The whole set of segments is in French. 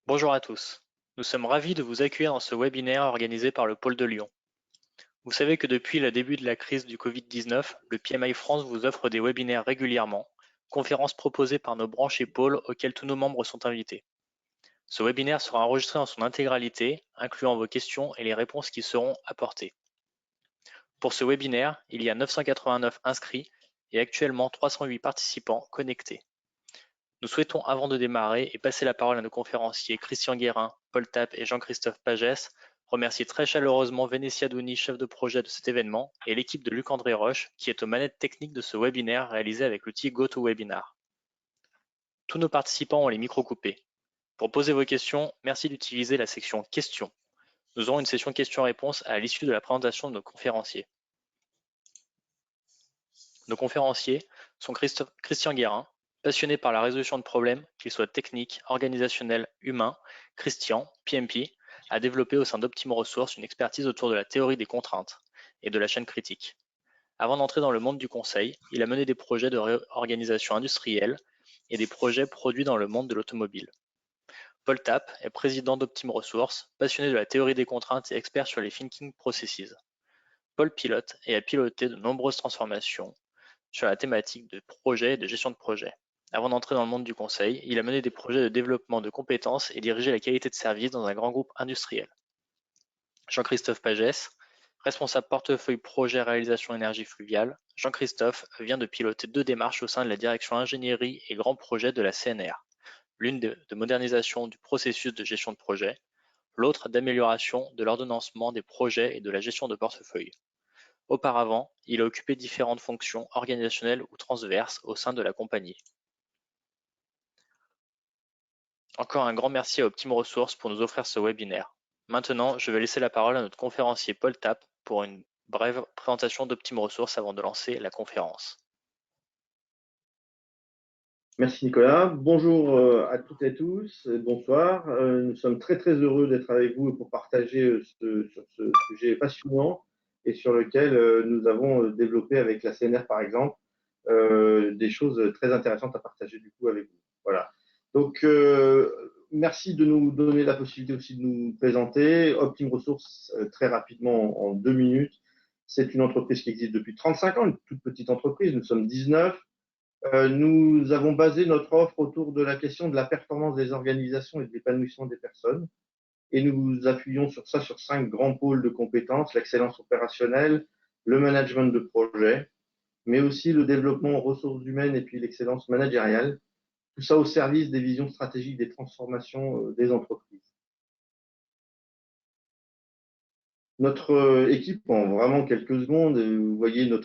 Bonjour à tous. Nous sommes ravis de vous accueillir dans ce webinaire organisé par le Pôle de Lyon. Vous savez que depuis le début de la crise du Covid-19, le PMI France vous offre des webinaires régulièrement, conférences proposées par nos branches et pôles auxquels tous nos membres sont invités. Ce webinaire sera enregistré en son intégralité, incluant vos questions et les réponses qui seront apportées. Pour ce webinaire, il y a 989 inscrits et actuellement 308 participants connectés. Nous souhaitons, avant de démarrer et passer la parole à nos conférenciers Christian Guérin, Paul Tapp et Jean-Christophe Pagès, remercier très chaleureusement Vénétia Douni, chef de projet de cet événement, et l'équipe de Luc-André Roche, qui est aux manettes techniques de ce webinaire réalisé avec l'outil GoToWebinar. Tous nos participants ont les micros coupés. Pour poser vos questions, merci d'utiliser la section questions. Nous aurons une session questions-réponses à l'issue de la présentation de nos conférenciers. Nos conférenciers sont Christian Guérin, passionné par la résolution de problèmes, qu'ils soient techniques, organisationnels, humains. Christian, PMP, a développé au sein d'Optimo Resources une expertise autour de la théorie des contraintes et de la chaîne critique. Avant d'entrer dans le monde du conseil, il a mené des projets de réorganisation industrielle et des projets produits dans le monde de l'automobile. Paul Tapp est président d'Optimo Resources, passionné de la théorie des contraintes et expert sur les thinking processes. Paul pilote et a piloté de nombreuses transformations sur la thématique de projet et de gestion de projet. Avant d'entrer dans le monde du conseil, il a mené des projets de développement de compétences et dirigé la qualité de service dans un grand groupe industriel. Jean-Christophe Pagès, responsable portefeuille projet réalisation énergie fluviale. Jean-Christophe vient de piloter 2 démarches au sein de la direction ingénierie et grands projets de la CNR. L'une de modernisation du processus de gestion de projet, l'autre d'amélioration de l'ordonnancement des projets et de la gestion de portefeuille. Auparavant, il a occupé différentes fonctions organisationnelles ou transverses au sein de la compagnie. Encore un grand merci à Optimo Resources pour nous offrir ce webinaire. Maintenant, je vais laisser la parole à notre conférencier Paul Tapp pour une brève présentation d'Optimo Resources avant de lancer la conférence. Merci Nicolas. Bonjour à toutes et à tous. Bonsoir. Nous sommes très heureux d'être avec vous pour partager sur ce sujet passionnant et sur lequel nous avons développé avec la CNR par exemple des choses très intéressantes à partager du coup avec vous. Voilà. Donc merci de nous donner la possibilité aussi de nous présenter. Optime Resources, très rapidement en 2 minutes. C'est une entreprise qui existe depuis 35 ans, une toute petite entreprise. Nous sommes 19. Nous avons basé notre offre autour de la question de la performance des organisations et de l'épanouissement des personnes. Et nous nous appuyons sur ça, sur 5 grands pôles de compétences, l'excellence opérationnelle, le management de projet, mais aussi le développement en ressources humaines et puis l'excellence managériale. Tout ça au service des visions stratégiques des transformations des entreprises. Notre équipe, en vraiment quelques secondes, vous voyez nos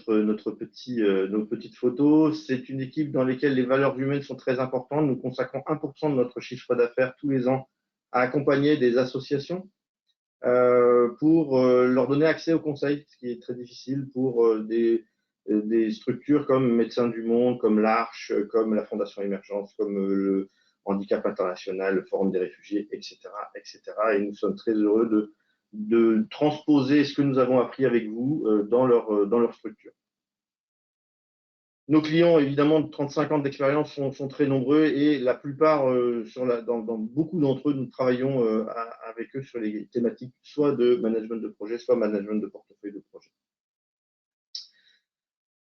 petites photos. C'est une équipe dans laquelle les valeurs humaines sont très importantes. Nous consacrons 1% de notre chiffre d'affaires tous les ans à accompagner des associations pour leur donner accès au conseil, ce qui est très difficile pour des structures comme Médecins du Monde, comme l'Arche, comme la Fondation Émergence, comme le Handicap International, le Forum des réfugiés, etc., etc. Et nous sommes très heureux de transposer ce que nous avons appris avec vous dans leur structure. Nos clients, évidemment, de 35 ans d'expérience sont très nombreux et la plupart, dans beaucoup d'entre eux, nous travaillons avec eux sur les thématiques soit de management de projet, soit management de portefeuille de projet.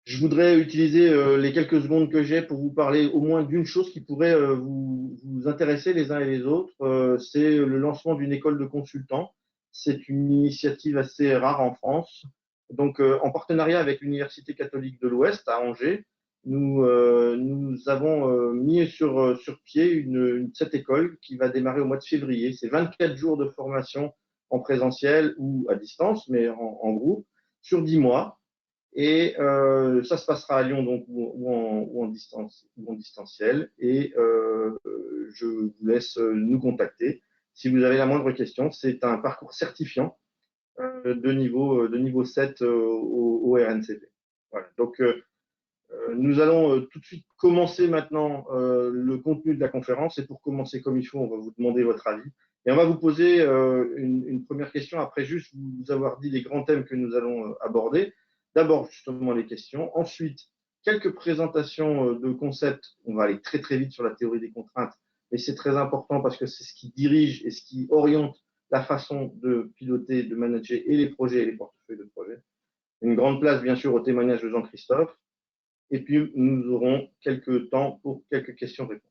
Je voudrais utiliser les quelques secondes que j'ai pour vous parler au moins d'une chose qui pourrait vous intéresser les uns et les autres. C'est le lancement d'une école de consultants. C'est une initiative assez rare en France. Donc, en partenariat avec l'Université catholique de l'Ouest à Angers, nous avons mis sur pied cette école qui va démarrer au mois de février. C'est 24 jours de formation en présentiel ou à distance, mais en groupe, sur 10 mois. Et ça se passera à Lyon donc, ou en distanciel. Et je vous laisse nous contacter si vous avez la moindre question. C'est un parcours certifiant de niveau 7 au RNCP. Voilà. Donc, nous allons tout de suite commencer maintenant le contenu de la conférence. Et pour commencer comme il faut, on va vous demander votre avis. Et on va vous poser une première question après juste vous avoir dit les grands thèmes que nous allons aborder. D'abord, justement, les questions. Ensuite, quelques présentations de concepts. On va aller très vite sur la théorie des contraintes mais c'est très important parce que c'est ce qui dirige et ce qui oriente la façon de piloter, de manager et les projets et les portefeuilles de projets. Une grande place, bien sûr, au témoignage de Jean-Christophe. Et puis, nous aurons quelques temps pour quelques questions-réponses.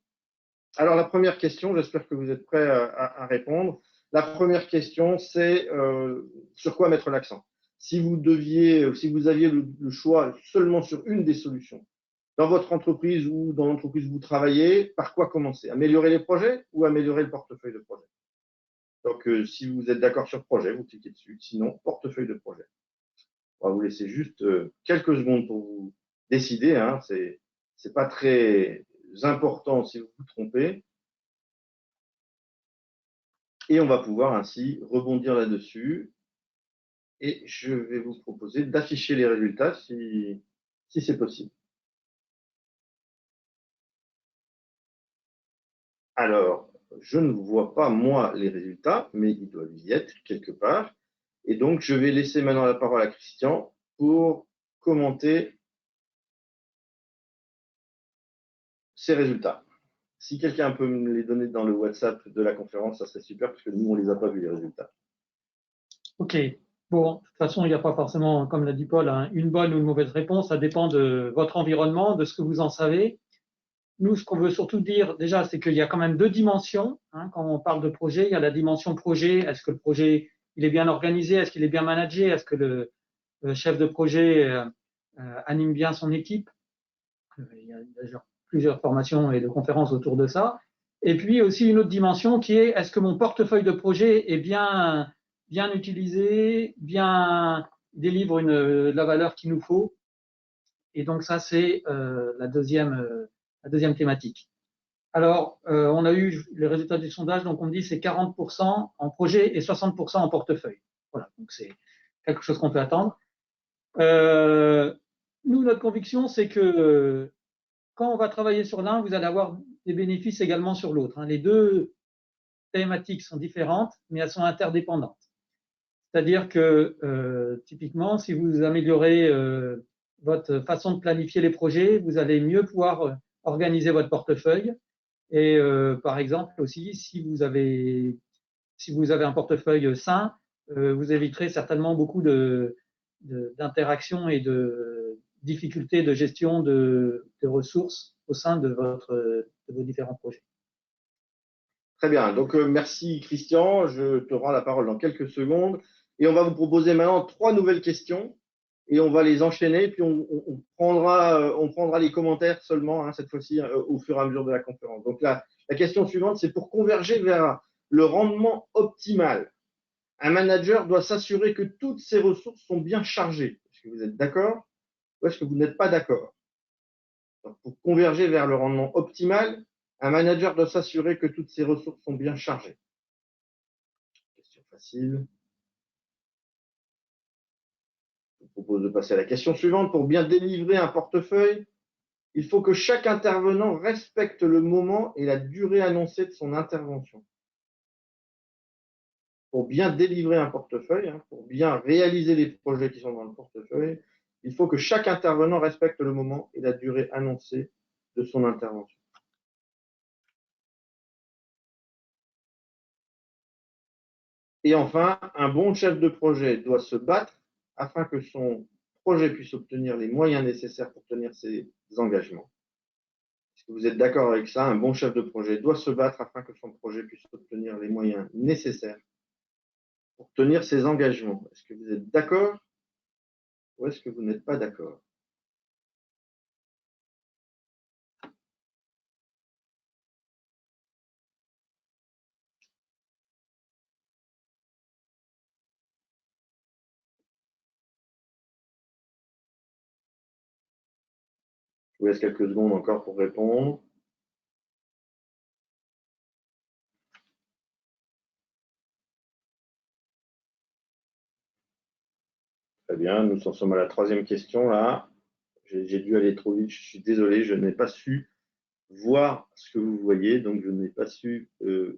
Alors, la première question, j'espère que vous êtes prêts à répondre. La première question, c'est sur quoi mettre l'accent. Si vous aviez le choix seulement sur une des solutions, dans votre entreprise ou dans l'entreprise où vous travaillez, par quoi commencer? Améliorer les projets ou améliorer le portefeuille de projet? Donc, si vous êtes d'accord sur projet, vous cliquez dessus. Sinon, portefeuille de projet. On va vous laisser juste quelques secondes pour vous décider. Hein. C'est pas très important si vous vous trompez. Et on va pouvoir ainsi rebondir là-dessus. Et je vais vous proposer d'afficher les résultats si c'est possible. Alors, je ne vois pas, moi, les résultats, mais ils doivent y être quelque part. Et donc, je vais laisser maintenant la parole à Christian pour commenter ces résultats. Si quelqu'un peut me les donner dans le WhatsApp de la conférence, ça serait super, parce que nous, on ne les a pas vus, les résultats. OK. Bon, de toute façon, il n'y a pas forcément, comme l'a dit Paul, une bonne ou une mauvaise réponse. Ça dépend de votre environnement, de ce que vous en savez. Nous, ce qu'on veut surtout dire, déjà, c'est qu'il y a quand même deux dimensions. Hein, quand on parle de projet, il y a la dimension projet. Est-ce que le projet, il est bien organisé? Est-ce qu'il est bien managé? Est-ce que le chef de projet anime bien son équipe? Il y a déjà plusieurs formations et de conférences autour de ça. Et puis aussi une autre dimension qui est, est-ce que mon portefeuille de projet est bien utilisé, délivre de la valeur qu'il nous faut? Et donc ça, c'est la deuxième thématique. Alors, on a eu les résultats du sondage, donc on me dit c'est 40% en projet et 60% en portefeuille. Voilà, donc c'est quelque chose qu'on peut attendre. Nous, notre conviction, c'est que quand on va travailler sur l'un, vous allez avoir des bénéfices également sur l'autre. Les deux thématiques sont différentes, mais elles sont interdépendantes. C'est-à-dire que typiquement, si vous améliorez votre façon de planifier les projets, vous allez mieux pouvoir organiser votre portefeuille. Et par exemple aussi, si vous avez un portefeuille sain, vous éviterez certainement beaucoup d'interactions et de difficultés de gestion de ressources au sein de vos différents projets. Très bien. Donc, merci Christian. Je te rends la parole dans quelques secondes. Et on va vous proposer maintenant 3 nouvelles questions. Et on va les enchaîner. Puis, on prendra les commentaires seulement, hein, cette fois-ci, au fur et à mesure de la conférence. Donc, la question suivante, c'est pour converger vers le rendement optimal. Un manager doit s'assurer que toutes ses ressources sont bien chargées. Est-ce que vous êtes d'accord ou est-ce que vous n'êtes pas d'accord? Pour converger vers le rendement optimal, un manager doit s'assurer que toutes ses ressources sont bien chargées. Question facile. Je vous propose de passer à la question suivante. Pour bien délivrer un portefeuille, il faut que chaque intervenant respecte le moment et la durée annoncée de son intervention. Pour bien délivrer un portefeuille, pour bien réaliser les projets qui sont dans le portefeuille, il faut que chaque intervenant respecte le moment et la durée annoncée de son intervention. Et enfin, un bon chef de projet doit se battre afin que son projet puisse obtenir les moyens nécessaires pour tenir ses engagements. Est-ce que vous êtes d'accord avec ça? Un bon chef de projet doit se battre afin que son projet puisse obtenir les moyens nécessaires pour tenir ses engagements. Est-ce que vous êtes d'accord ou est-ce que vous n'êtes pas d'accord? Je vous laisse quelques secondes encore pour répondre. Très bien, nous en sommes à la 3e question là. J'ai dû aller trop vite, je suis désolé, je n'ai pas su voir ce que vous voyez, donc je n'ai pas su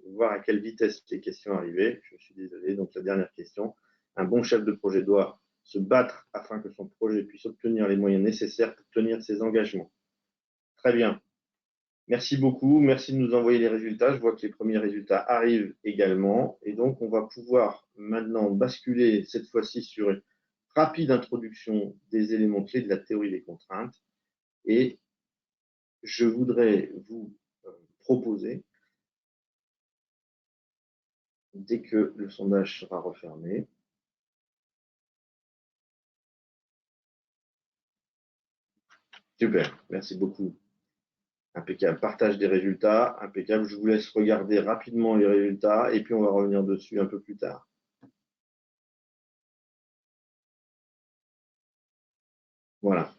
voir à quelle vitesse les questions arrivaient. Je suis désolé. Donc la dernière question, un bon chef de projet doit se battre afin que son projet puisse obtenir les moyens nécessaires pour tenir ses engagements. Très bien. Merci beaucoup, merci de nous envoyer les résultats. Je vois que les premiers résultats arrivent également. Et donc, on va pouvoir maintenant basculer cette fois-ci sur une rapide introduction des éléments clés de la théorie des contraintes. Et je voudrais vous proposer, dès que le sondage sera refermé, super, merci beaucoup. Impeccable. Partage des résultats, impeccable. Je vous laisse regarder rapidement les résultats et puis on va revenir dessus un peu plus tard. Voilà.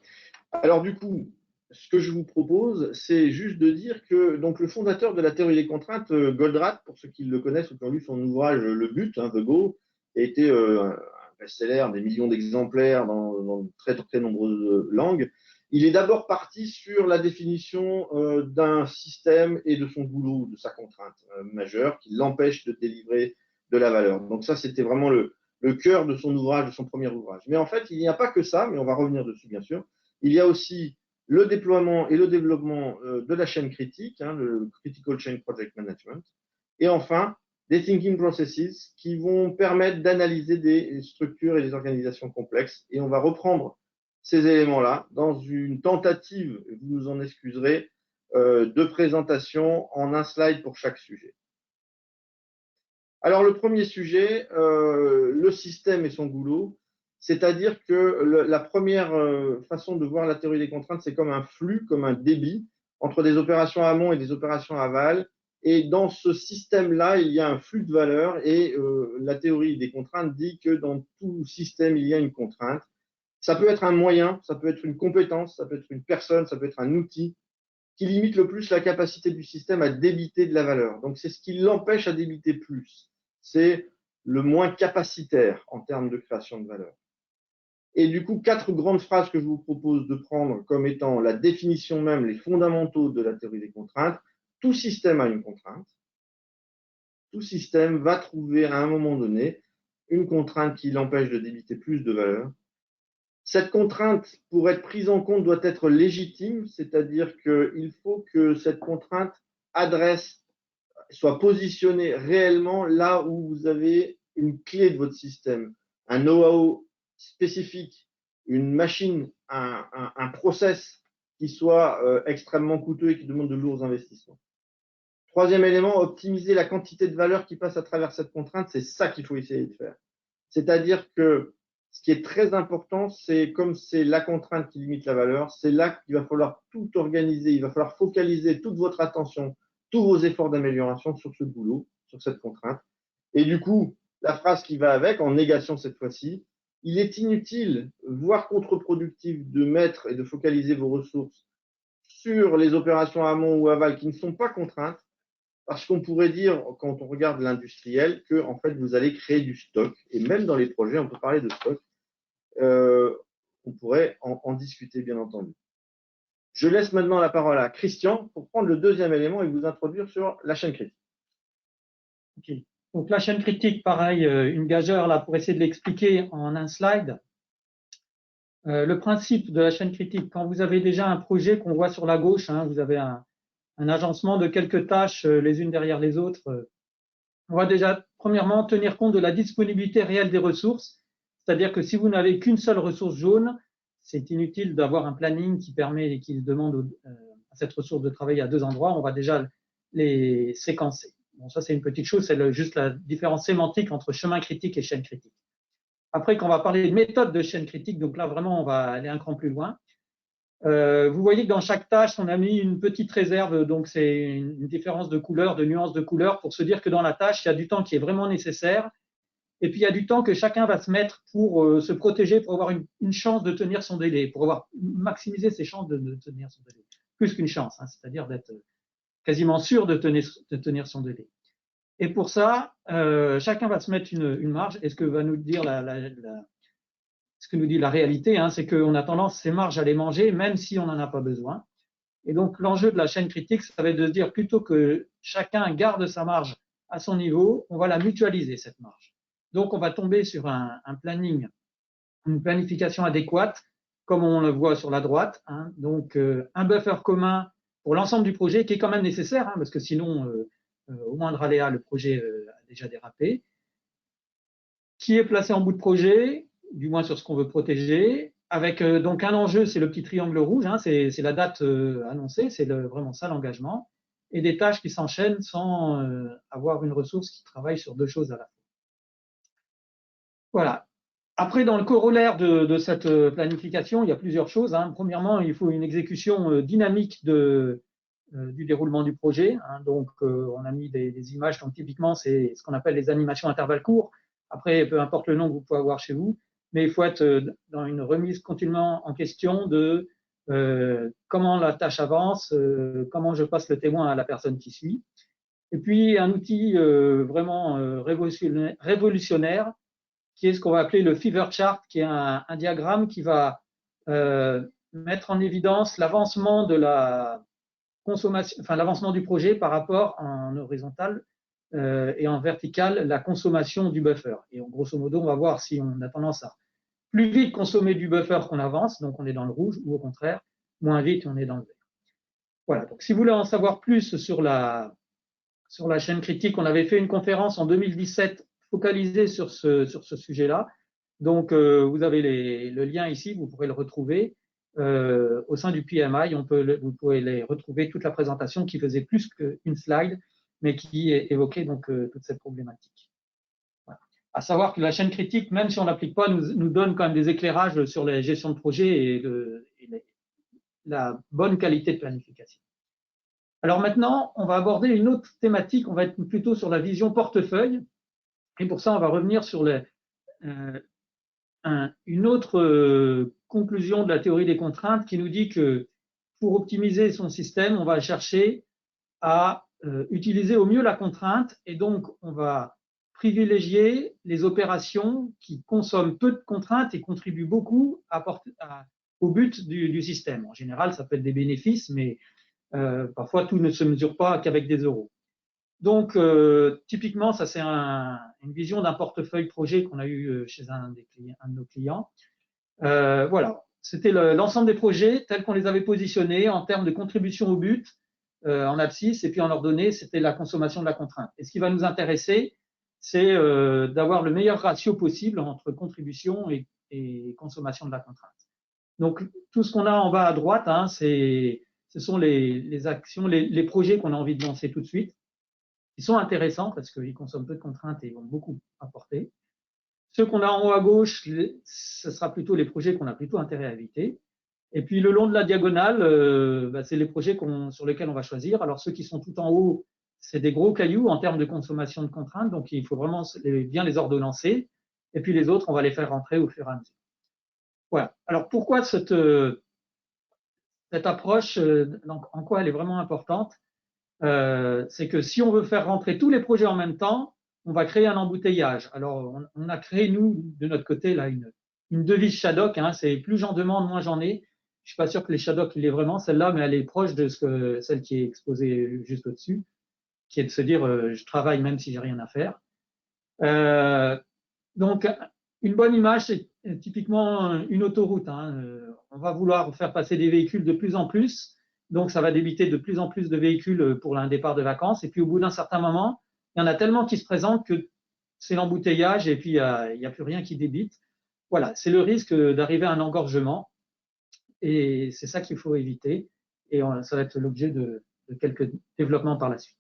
Alors du coup, ce que je vous propose, c'est juste de dire que donc, le fondateur de la théorie des contraintes, Goldratt, pour ceux qui le connaissent ou qui ont lu son ouvrage Le But, hein, The Goal, a été un best-seller, des millions d'exemplaires dans très, très nombreuses langues. Il est d'abord parti sur la définition d'un système et de son goulot, de sa contrainte majeure qui l'empêche de délivrer de la valeur. Donc ça, c'était vraiment le cœur de son ouvrage, de son premier ouvrage. Mais en fait, il n'y a pas que ça, mais on va revenir dessus bien sûr. Il y a aussi le déploiement et le développement de la chaîne critique, hein, le Critical Chain Project Management, et enfin des thinking processes qui vont permettre d'analyser des structures et des organisations complexes. Et on va reprendre ces éléments-là dans une tentative, vous nous en excuserez, de présentation en un slide pour chaque sujet. Alors le premier sujet, le système et son goulot, c'est-à-dire que la première façon de voir la théorie des contraintes, c'est comme un flux, comme un débit entre des opérations amont et des opérations aval. Et dans ce système-là, il y a un flux de valeurs et la théorie des contraintes dit que dans tout système, il y a une contrainte. Ça peut être un moyen, ça peut être une compétence, ça peut être une personne, ça peut être un outil qui limite le plus la capacité du système à débiter de la valeur. Donc, c'est ce qui l'empêche à débiter plus. C'est le moins capacitaire en termes de création de valeur. Et du coup, 4 grandes phrases que je vous propose de prendre comme étant la définition même, les fondamentaux de la théorie des contraintes. Tout système a une contrainte. Tout système va trouver à un moment donné une contrainte qui l'empêche de débiter plus de valeur. Cette contrainte, pour être prise en compte, doit être légitime, c'est-à-dire qu'il faut que cette contrainte soit positionnée réellement là où vous avez une clé de votre système, un know-how spécifique, une machine, un process qui soit extrêmement coûteux et qui demande de lourds investissements. Troisième élément, optimiser la quantité de valeur qui passe à travers cette contrainte, c'est ça qu'il faut essayer de faire. C'est-à-dire que ce qui est très important, c'est comme c'est la contrainte qui limite la valeur, c'est là qu'il va falloir tout organiser, il va falloir focaliser toute votre attention, tous vos efforts d'amélioration sur ce boulot, sur cette contrainte. Et du coup, la phrase qui va avec, en négation cette fois-ci, il est inutile, voire contre-productif, de mettre et de focaliser vos ressources sur les opérations amont ou aval qui ne sont pas contraintes, parce qu'on pourrait dire, quand on regarde l'industriel, que en fait, vous allez créer du stock. Et même dans les projets, on peut parler de stock. On pourrait en discuter, bien entendu. Je laisse maintenant la parole à Christian pour prendre le deuxième élément et vous introduire sur la chaîne critique. Ok. Donc la chaîne critique, pareil, une gageure là pour essayer de l'expliquer en un slide. Le principe de la chaîne critique, quand vous avez déjà un projet qu'on voit sur la gauche, hein, vous avez un agencement de quelques tâches les unes derrière les autres. On va déjà, premièrement, tenir compte de la disponibilité réelle des ressources. C'est-à-dire que si vous n'avez qu'une seule ressource jaune, c'est inutile d'avoir un planning qui permet et qui demande à cette ressource de travailler à 2 endroits. On va déjà les séquencer. Bon, ça, c'est une petite chose, c'est juste la différence sémantique entre chemin critique et chaîne critique. Après, quand on va parler de méthode de chaîne critique, donc là, vraiment, on va aller un cran plus loin. Vous voyez que dans chaque tâche, on a mis une petite réserve, donc c'est une différence de couleur, de nuance de couleur, pour se dire que dans la tâche, il y a du temps qui est vraiment nécessaire, et puis il y a du temps que chacun va se mettre pour se protéger, pour avoir une chance de tenir son délai, pour avoir maximisé ses chances de tenir son délai. Plus qu'une chance, hein, c'est-à-dire d'être quasiment sûr de tenir son délai. Et pour ça, chacun va se mettre une marge, et ce que va nous dire ce que nous dit la réalité, hein, c'est qu'on a tendance, ces marges, à les manger, même si on n'en a pas besoin. Et donc, l'enjeu de la chaîne critique, ça va être de se dire, plutôt que chacun garde sa marge à son niveau, on va la mutualiser, cette marge. Donc, on va tomber sur un planning, une planification adéquate, comme on le voit sur la droite. Hein. Donc, un buffer commun pour l'ensemble du projet, qui est quand même nécessaire, hein, parce que sinon, au moindre aléa, le projet a déjà dérapé, qui est placé en bout de projet, du moins sur ce qu'on veut protéger, avec donc un enjeu, c'est le petit triangle rouge, hein, c'est la date annoncée, c'est vraiment ça l'engagement, et des tâches qui s'enchaînent sans avoir une ressource qui travaille sur deux choses à la fois. Voilà. Après, dans le corollaire de cette planification, il y a plusieurs choses, hein. Premièrement, il faut une exécution dynamique du déroulement du projet, hein. Donc, on a mis des images, donc typiquement, c'est ce qu'on appelle les animations intervalles courts. Après, peu importe le nom que vous pouvez avoir chez vous, mais il faut être dans une remise continuellement en question de comment la tâche avance, comment je passe le témoin à la personne qui suit. Et puis, un outil vraiment révolutionnaire, qui est ce qu'on va appeler le fever chart, qui est un diagramme qui va mettre en évidence l'avancement de la consommation, enfin l'avancement du projet par rapport en horizontal et en vertical la consommation du buffer. Et grosso modo, on va voir si on a tendance à plus vite consommer du buffer qu'on avance, donc on est dans le rouge, ou au contraire, moins vite, on est dans le vert. Voilà, donc si vous voulez en savoir plus sur la chaîne critique, on avait fait une conférence en 2017 focalisée sur ce sujet-là. Donc, vous avez le lien ici, vous pourrez le retrouver. Au sein du PMI, vous pouvez les retrouver, toute la présentation qui faisait plus qu'une slide, mais qui évoquait donc toute cette problématique. Voilà. À savoir que la chaîne critique, même si on ne l'applique pas, nous donne quand même des éclairages sur la gestion de projet et la bonne qualité de planification. Alors maintenant, on va aborder une autre thématique, on va être plutôt sur la vision portefeuille, et pour ça, on va revenir sur une autre conclusion de la théorie des contraintes qui nous dit que pour optimiser son système, on va chercher à utiliser au mieux la contrainte, et donc on va privilégier les opérations qui consomment peu de contraintes et contribuent beaucoup au but du système. En général, ça peut être des bénéfices, mais parfois, tout ne se mesure pas qu'avec des euros. Donc, typiquement, ça c'est une vision d'un portefeuille projet qu'on a eu chez un de nos clients. Voilà, c'était l'ensemble des projets tels qu'on les avait positionnés en termes de contribution au but, en abscisse, et puis en ordonnée, c'était la consommation de la contrainte. Et ce qui va nous intéresser, c'est d'avoir le meilleur ratio possible entre contribution et consommation de la contrainte. Donc, tout ce qu'on a en bas à droite, hein, ce sont les actions, les projets qu'on a envie de lancer tout de suite. Ils sont intéressants parce qu'ils consomment peu de contraintes et ils vont beaucoup apporter. Ceux qu'on a en haut à gauche, ce sera plutôt les projets qu'on a plutôt intérêt à éviter. Et puis le long de la diagonale, c'est les projets sur lesquels on va choisir. Alors ceux qui sont tout en haut, c'est des gros cailloux en termes de consommation de contraintes, donc il faut vraiment bien les ordonnancer. Et puis les autres, on va les faire rentrer au fur et à mesure. Voilà. Alors pourquoi cette approche, donc en quoi elle est vraiment importante? C'est que si on veut faire rentrer tous les projets en même temps, on va créer un embouteillage. Alors, on a créé, nous, de notre côté, là, une devise Shadok, hein, c'est plus j'en demande, moins j'en ai. Je suis pas sûr que les Shadok, il est vraiment celle-là, mais elle est proche de celle qui est exposée juste au-dessus, qui est de se dire, je travaille même si j'ai rien à faire. Donc, une bonne image, c'est typiquement une autoroute, hein. On va vouloir faire passer des véhicules de plus en plus. Donc, ça va débiter de plus en plus de véhicules pour un départ de vacances. Et puis, au bout d'un certain moment, il y en a tellement qui se présentent que c'est l'embouteillage et puis il n'y a plus rien qui débite. Voilà, c'est le risque d'arriver à un engorgement. Et c'est ça qu'il faut éviter. Et ça va être l'objet de quelques développements par la suite.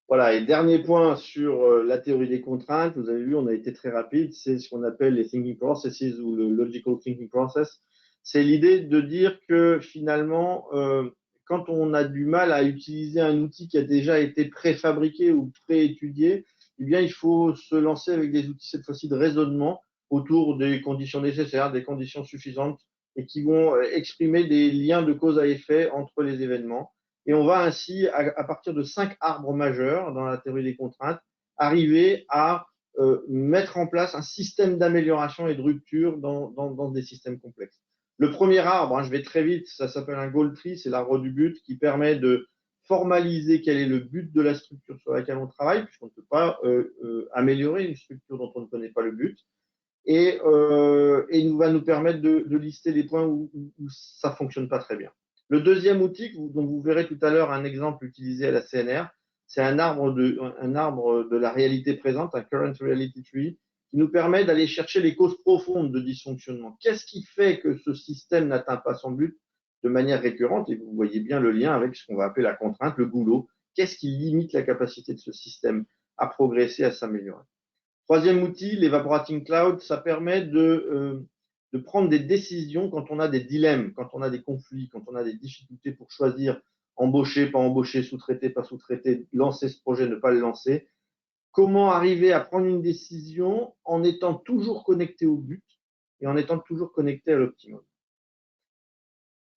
Voilà, et dernier point sur la théorie des contraintes, vous avez vu, on a été très rapide, c'est ce qu'on appelle les thinking processes ou le logical thinking process. C'est l'idée de dire que finalement, quand on a du mal à utiliser un outil qui a déjà été préfabriqué ou préétudié, eh bien, il faut se lancer avec des outils, cette fois-ci, de raisonnement autour des conditions nécessaires, des conditions suffisantes et qui vont exprimer des liens de cause à effet entre les événements. Et on va ainsi, à partir de 5 arbres majeurs dans la théorie des contraintes, arriver à mettre en place un système d'amélioration et de rupture dans des systèmes complexes. Le premier arbre, hein, je vais très vite, ça s'appelle un goal tree, c'est l'arbre du but qui permet de formaliser quel est le but de la structure sur laquelle on travaille, puisqu'on ne peut pas améliorer une structure dont on ne connaît pas le but. Et il va nous permettre de lister les points où ça ne fonctionne pas très bien. Le deuxième outil dont vous verrez tout à l'heure un exemple utilisé à la CNR, c'est un arbre de la réalité présente, un Current Reality Tree, qui nous permet d'aller chercher les causes profondes de dysfonctionnement. Qu'est-ce qui fait que ce système n'atteint pas son but de manière récurrente? Et vous voyez bien le lien avec ce qu'on va appeler la contrainte, le goulot. Qu'est-ce qui limite la capacité de ce système à progresser, à s'améliorer? Troisième outil, l'Evaporating Cloud, ça permet de prendre des décisions quand on a des dilemmes, quand on a des conflits, quand on a des difficultés pour choisir embaucher, pas embaucher, sous-traiter, pas sous-traiter, lancer ce projet, ne pas le lancer. Comment arriver à prendre une décision en étant toujours connecté au but et en étant toujours connecté à l'optimum.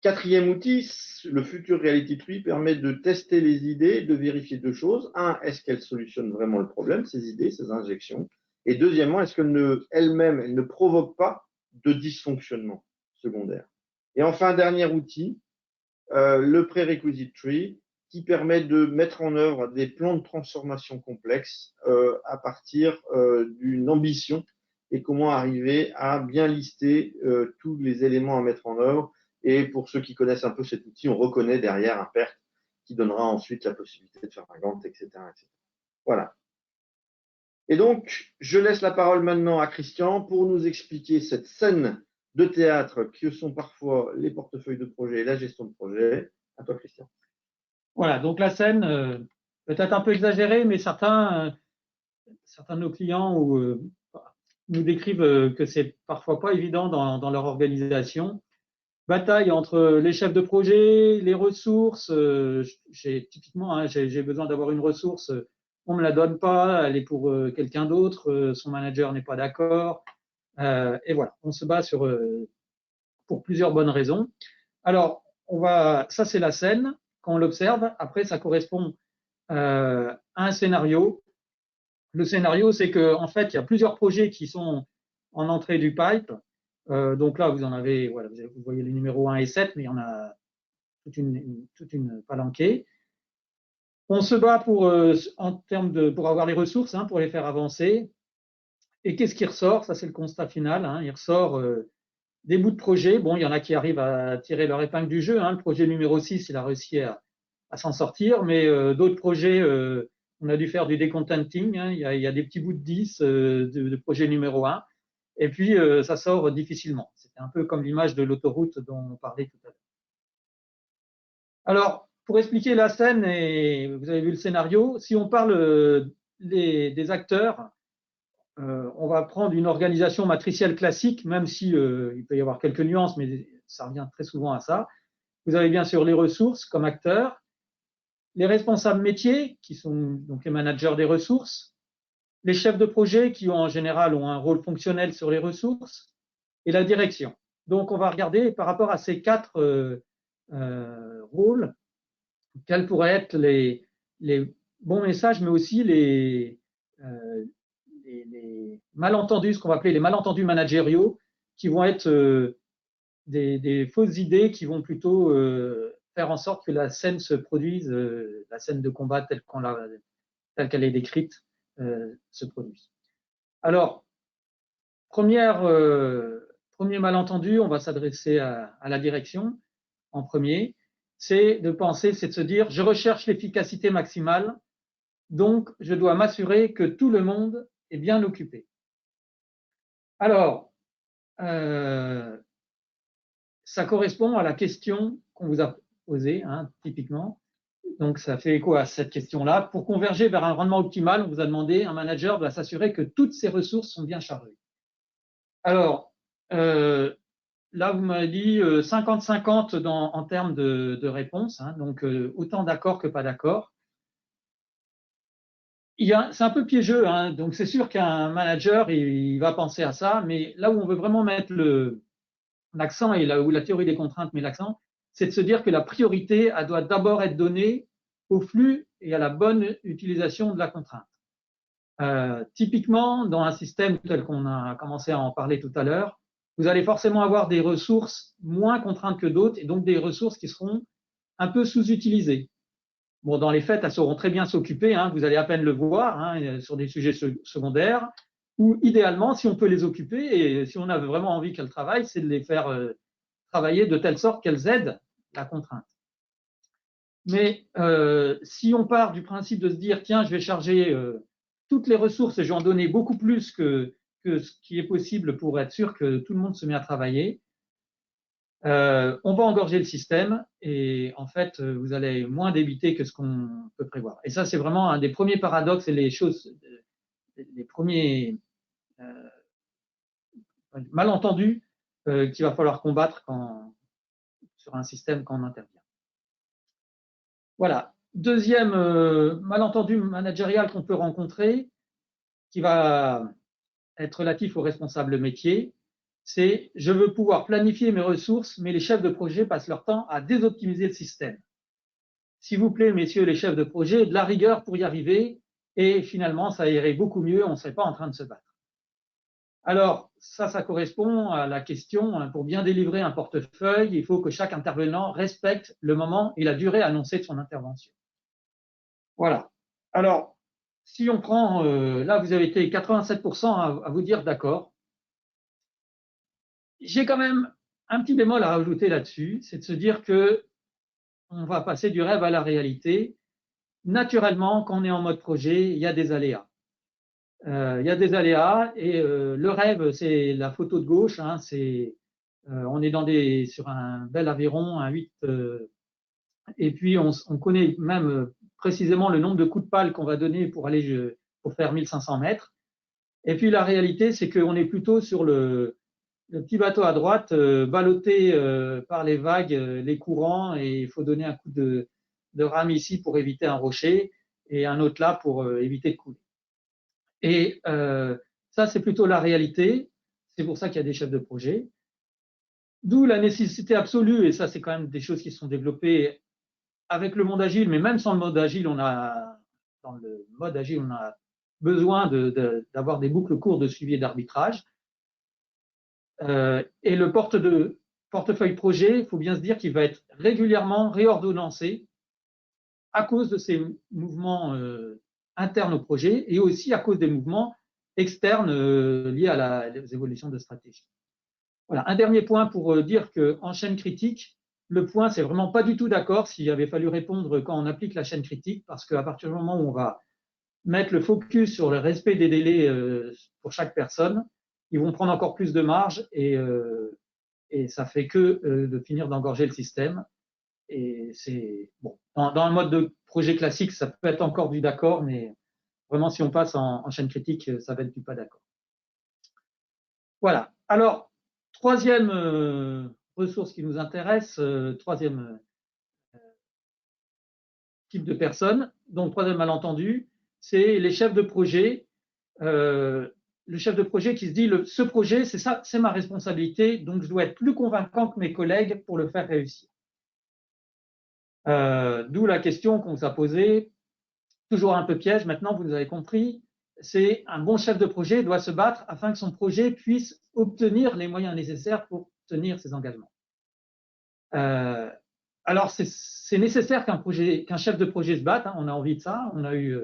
Quatrième outil, le Future Reality Tree permet de tester les idées, de vérifier deux choses. Un, est-ce qu'elles solutionnent vraiment le problème, ces idées, ces injections? Et deuxièmement, est-ce qu'elles-mêmes, elles ne provoquent pas de dysfonctionnement secondaire? Et enfin, dernier outil, le Prerequisite Tree, qui permet de mettre en œuvre des plans de transformation complexes à partir d'une ambition et comment arriver à bien lister tous les éléments à mettre en œuvre. Et pour ceux qui connaissent un peu cet outil, on reconnaît derrière un PERT qui donnera ensuite la possibilité de faire un Gantt, etc., etc. Voilà. Et donc, je laisse la parole maintenant à Christian pour nous expliquer cette scène de théâtre que sont parfois les portefeuilles de projet et la gestion de projet. À toi, Christian. Voilà, donc la scène, peut-être un peu exagérée, mais certains de nos clients nous décrivent que c'est parfois pas évident dans leur organisation. Bataille entre les chefs de projet, les ressources. Typiquement, j'ai besoin d'avoir une ressource, on me la donne pas, elle est pour quelqu'un d'autre, son manager n'est pas d'accord. Et voilà, on se bat pour plusieurs bonnes raisons. Alors, ça c'est la scène quand on l'observe. Après, ça correspond à un scénario. Le scénario, c'est qu'en fait, il y a plusieurs projets qui sont en entrée du pipe. Donc là, vous en avez, voilà, vous voyez les numéros 1 et 7, mais il y en a toute une palanquée. On se bat pour avoir les ressources, pour les faire avancer. Et qu'est-ce qui ressort? Ça, c'est le constat final. Il ressort des bouts de projet. Bon, il y en a qui arrivent à tirer leur épingle du jeu. Le projet numéro 6, il a réussi à s'en sortir, mais d'autres projets, on a dû faire du décontenting. Il y a des petits bouts de 10 de projet numéro 1. Et puis, ça sort difficilement. C'était un peu comme l'image de l'autoroute dont on parlait tout à l'heure. Alors, pour expliquer la scène, et vous avez vu le scénario, si on parle des acteurs, on va prendre une organisation matricielle classique, même si il peut y avoir quelques nuances, mais ça revient très souvent à ça. Vous avez bien sûr les ressources comme acteurs, les responsables métiers, qui sont donc les managers des ressources, les chefs de projet qui en général ont un rôle fonctionnel sur les ressources, et la direction. Donc on va regarder par rapport à ces quatre rôles, quels pourraient être les bons messages, mais aussi les malentendus, ce qu'on va appeler les malentendus managériaux, qui vont être des fausses idées qui vont plutôt faire en sorte que la scène se produise, la scène de combat telle qu'elle est décrite se produise. Alors, premier malentendu, on va s'adresser à la direction en premier, c'est de se dire, je recherche l'efficacité maximale, donc je dois m'assurer que tout le monde est bien occupé. Alors, ça correspond à la question qu'on vous a posée, typiquement. Donc, ça fait écho à cette question-là. Pour converger vers un rendement optimal, on vous a demandé, un manager doit s'assurer que toutes ses ressources sont bien chargées. Alors, là, vous m'avez dit 50-50 en termes de réponse, donc autant d'accord que pas d'accord. C'est un peu piégeux, donc c'est sûr qu'un manager, il va penser à ça, mais là où on veut vraiment mettre l'accent, et là où la théorie des contraintes met l'accent, c'est de se dire que la priorité, elle doit d'abord être donnée au flux et à la bonne utilisation de la contrainte. Typiquement, dans un système tel qu'on a commencé à en parler tout à l'heure, vous allez forcément avoir des ressources moins contraintes que d'autres, et donc des ressources qui seront un peu sous-utilisées. Bon, dans les faits, elles sauront très bien s'occuper, vous allez à peine le voir, sur des sujets secondaires, ou idéalement, si on peut les occuper, et si on a vraiment envie qu'elles travaillent, c'est de les faire travailler de telle sorte qu'elles aident la contrainte. Mais si on part du principe de se dire, tiens, je vais charger toutes les ressources et je vais en donner beaucoup plus que ce qui est possible pour être sûr que tout le monde se met à travailler, on va engorger le système et en fait, vous allez moins débiter que ce qu'on peut prévoir. Et ça, c'est vraiment un des premiers paradoxes et les premiers malentendus qu'il va falloir combattre sur un système quand on intervient. Voilà. Deuxième malentendu managérial qu'on peut rencontrer, qui va être relatif aux responsables métiers, c'est je veux pouvoir planifier mes ressources, mais les chefs de projet passent leur temps à désoptimiser le système. S'il vous plaît, messieurs les chefs de projet, de la rigueur pour y arriver, et finalement, ça irait beaucoup mieux, on ne serait pas en train de se battre. Alors, ça correspond à la question, pour bien délivrer un portefeuille, il faut que chaque intervenant respecte le moment et la durée annoncée de son intervention. Voilà. Alors, si on prend, là, vous avez été 87% à vous dire d'accord. J'ai quand même un petit bémol à rajouter là-dessus, c'est de se dire que on va passer du rêve à la réalité. Naturellement, quand on est en mode projet, il y a des aléas. Il y a des aléas et le rêve, c'est la photo de gauche. Hein, on est sur un bel aviron, un 8, et puis on connaît même précisément le nombre de coups de pale qu'on va donner pour faire 1500 mètres. Et puis la réalité, c'est qu'on est plutôt sur le petit bateau à droite, ballotté par les vagues, les courants, et il faut donner un coup de rame ici pour éviter un rocher et un autre là pour éviter de couler. Et ça, c'est plutôt la réalité. C'est pour ça qu'il y a des chefs de projet. D'où la nécessité absolue, et ça, c'est quand même des choses qui sont développées avec le monde agile, mais même sans le mode agile, dans le mode agile, on a besoin d'avoir des boucles courtes de suivi et d'arbitrage. Et le portefeuille projet, il faut bien se dire qu'il va être régulièrement réordonnancé à cause de ces mouvements internes au projet et aussi à cause des mouvements externes liés à les évolutions de stratégie. Voilà. Un dernier point pour dire qu'en chaîne critique, le point, c'est vraiment pas du tout d'accord s'il avait fallu répondre quand on applique la chaîne critique, parce qu'à partir du moment où on va mettre le focus sur le respect des délais pour chaque personne, ils vont prendre encore plus de marge et ça fait que de finir d'engorger le système. Et c'est bon. Dans un mode de projet classique, ça peut être encore du d'accord, mais vraiment, si on passe en chaîne critique, ça va être du pas d'accord. Voilà. Alors, troisième ressource qui nous intéresse, troisième type de personnes, donc troisième malentendu, c'est les chefs de projet. Le chef de projet qui se dit ce projet, c'est ça, c'est ma responsabilité, donc je dois être plus convaincant que mes collègues pour le faire réussir. D'où la question qu'on vous a posée, toujours un peu piège, maintenant vous nous avez compris, c'est un bon chef de projet doit se battre afin que son projet puisse obtenir les moyens nécessaires pour tenir ses engagements. Alors c'est nécessaire qu'un chef de projet se batte, hein, on a envie de ça, on a eu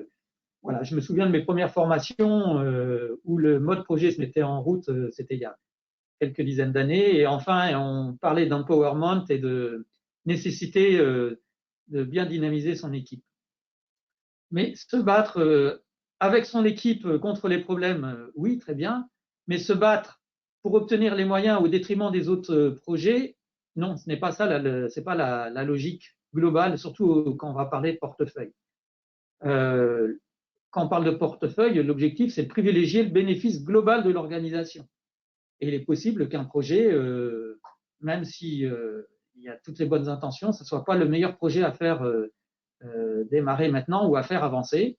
voilà, je me souviens de mes premières formations où le mode projet se mettait en route, c'était il y a quelques dizaines d'années, et enfin on parlait d'empowerment et de nécessité de bien dynamiser son équipe. Mais se battre avec son équipe contre les problèmes, oui, très bien, mais se battre pour obtenir les moyens au détriment des autres projets, non, ce n'est pas ça, c'est pas la logique globale, surtout quand on va parler de portefeuille. Quand on parle de portefeuille, l'objectif, c'est de privilégier le bénéfice global de l'organisation. Et il est possible qu'un projet, même si il y a toutes les bonnes intentions, ce ne soit pas le meilleur projet à faire démarrer maintenant ou à faire avancer.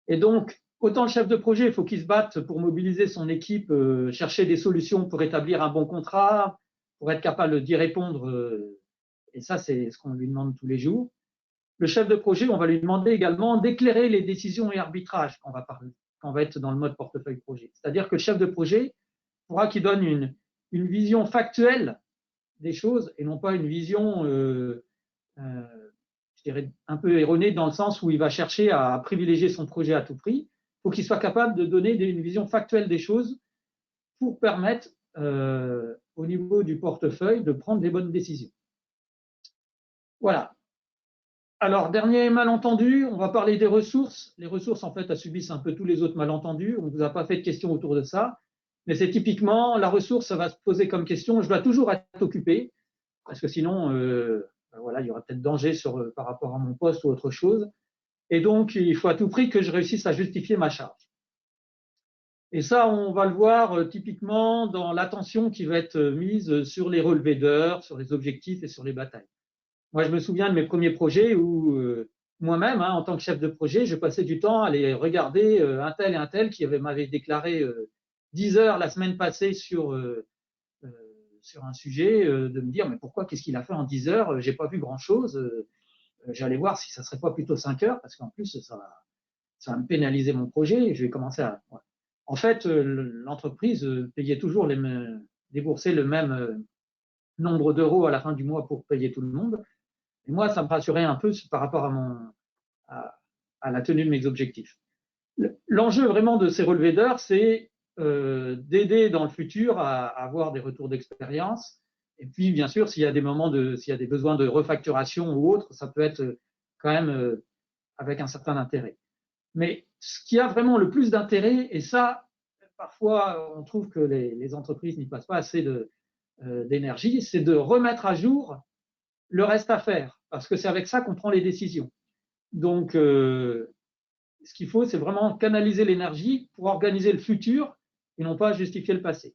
Et donc, autant le chef de projet, il faut qu'il se batte pour mobiliser son équipe, chercher des solutions pour établir un bon contrat, pour être capable d'y répondre. Et ça, c'est ce qu'on lui demande tous les jours. Le chef de projet, on va lui demander également d'éclairer les décisions et arbitrages quand on va être dans le mode portefeuille projet. C'est-à-dire que le chef de projet faudra qu'il donne une vision factuelle des choses et non pas une vision, je dirais, un peu erronée dans le sens où il va chercher à privilégier son projet à tout prix. Il faut qu'il soit capable de donner une vision factuelle des choses pour permettre au niveau du portefeuille de prendre les bonnes décisions. Voilà. Alors, dernier malentendu, on va parler des ressources. Les ressources, en fait, elles subissent un peu tous les autres malentendus. On ne vous a pas fait de questions autour de ça. Mais c'est typiquement, la ressource, ça va se poser comme question, je dois toujours être occupé, parce que sinon, voilà, il y aura peut-être danger par rapport à mon poste ou autre chose. Et donc, il faut à tout prix que je réussisse à justifier ma charge. Et ça, on va le voir typiquement dans l'attention qui va être mise sur les relevés d'heures, sur les objectifs et sur les batailles. Moi, je me souviens de mes premiers projets où moi-même, hein, en tant que chef de projet, je passais du temps à aller regarder un tel et un tel qui m'avait déclaré 10 heures la semaine passée sur un sujet, de me dire mais pourquoi, qu'est-ce qu'il a fait en 10 heures, j'ai pas vu grand-chose, j'allais voir si ça serait pas plutôt 5 heures, parce qu'en plus, ça va me pénaliser mon projet et je vais commencer à… Ouais. En fait, l'entreprise payait toujours déboursait le même nombre d'euros à la fin du mois pour payer tout le monde. Et moi, ça me rassurait un peu par rapport à la tenue de mes objectifs. L'enjeu vraiment de ces relevés d'heures, c'est d'aider dans le futur à avoir des retours d'expérience. Et puis, bien sûr, s'il y a des besoins de refacturation ou autre, ça peut être quand même avec un certain intérêt. Mais ce qui a vraiment le plus d'intérêt, et ça, parfois, on trouve que les entreprises n'y passent pas assez d'énergie, c'est de remettre à jour le reste à faire, parce que c'est avec ça qu'on prend les décisions. Donc, ce qu'il faut, c'est vraiment canaliser l'énergie pour organiser le futur et non pas justifier le passé.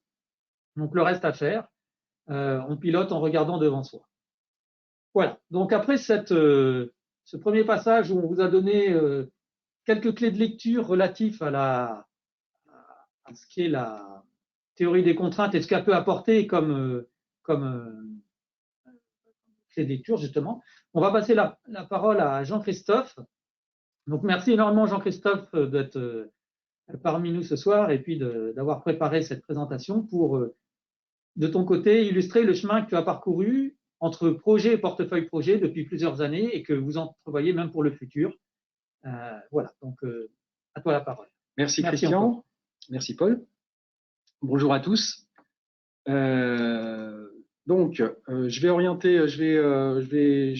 Donc, le reste à faire, on pilote en regardant devant soi. Voilà. Donc, après ce premier passage où on vous a donné quelques clés de lecture relatives à ce qu'est la théorie des contraintes et ce qu'elle peut apporter comme clé de lecture, justement, on va passer la parole à Jean-Christophe. Donc, merci énormément, Jean-Christophe, d'être parmi nous ce soir et puis d'avoir préparé cette présentation pour, de ton côté, illustrer le chemin que tu as parcouru entre projet et portefeuille projet depuis plusieurs années et que vous entrevoyez même pour le futur. Voilà, donc à toi la parole. Merci Christian, encore. Merci Paul. Bonjour à tous. Donc, je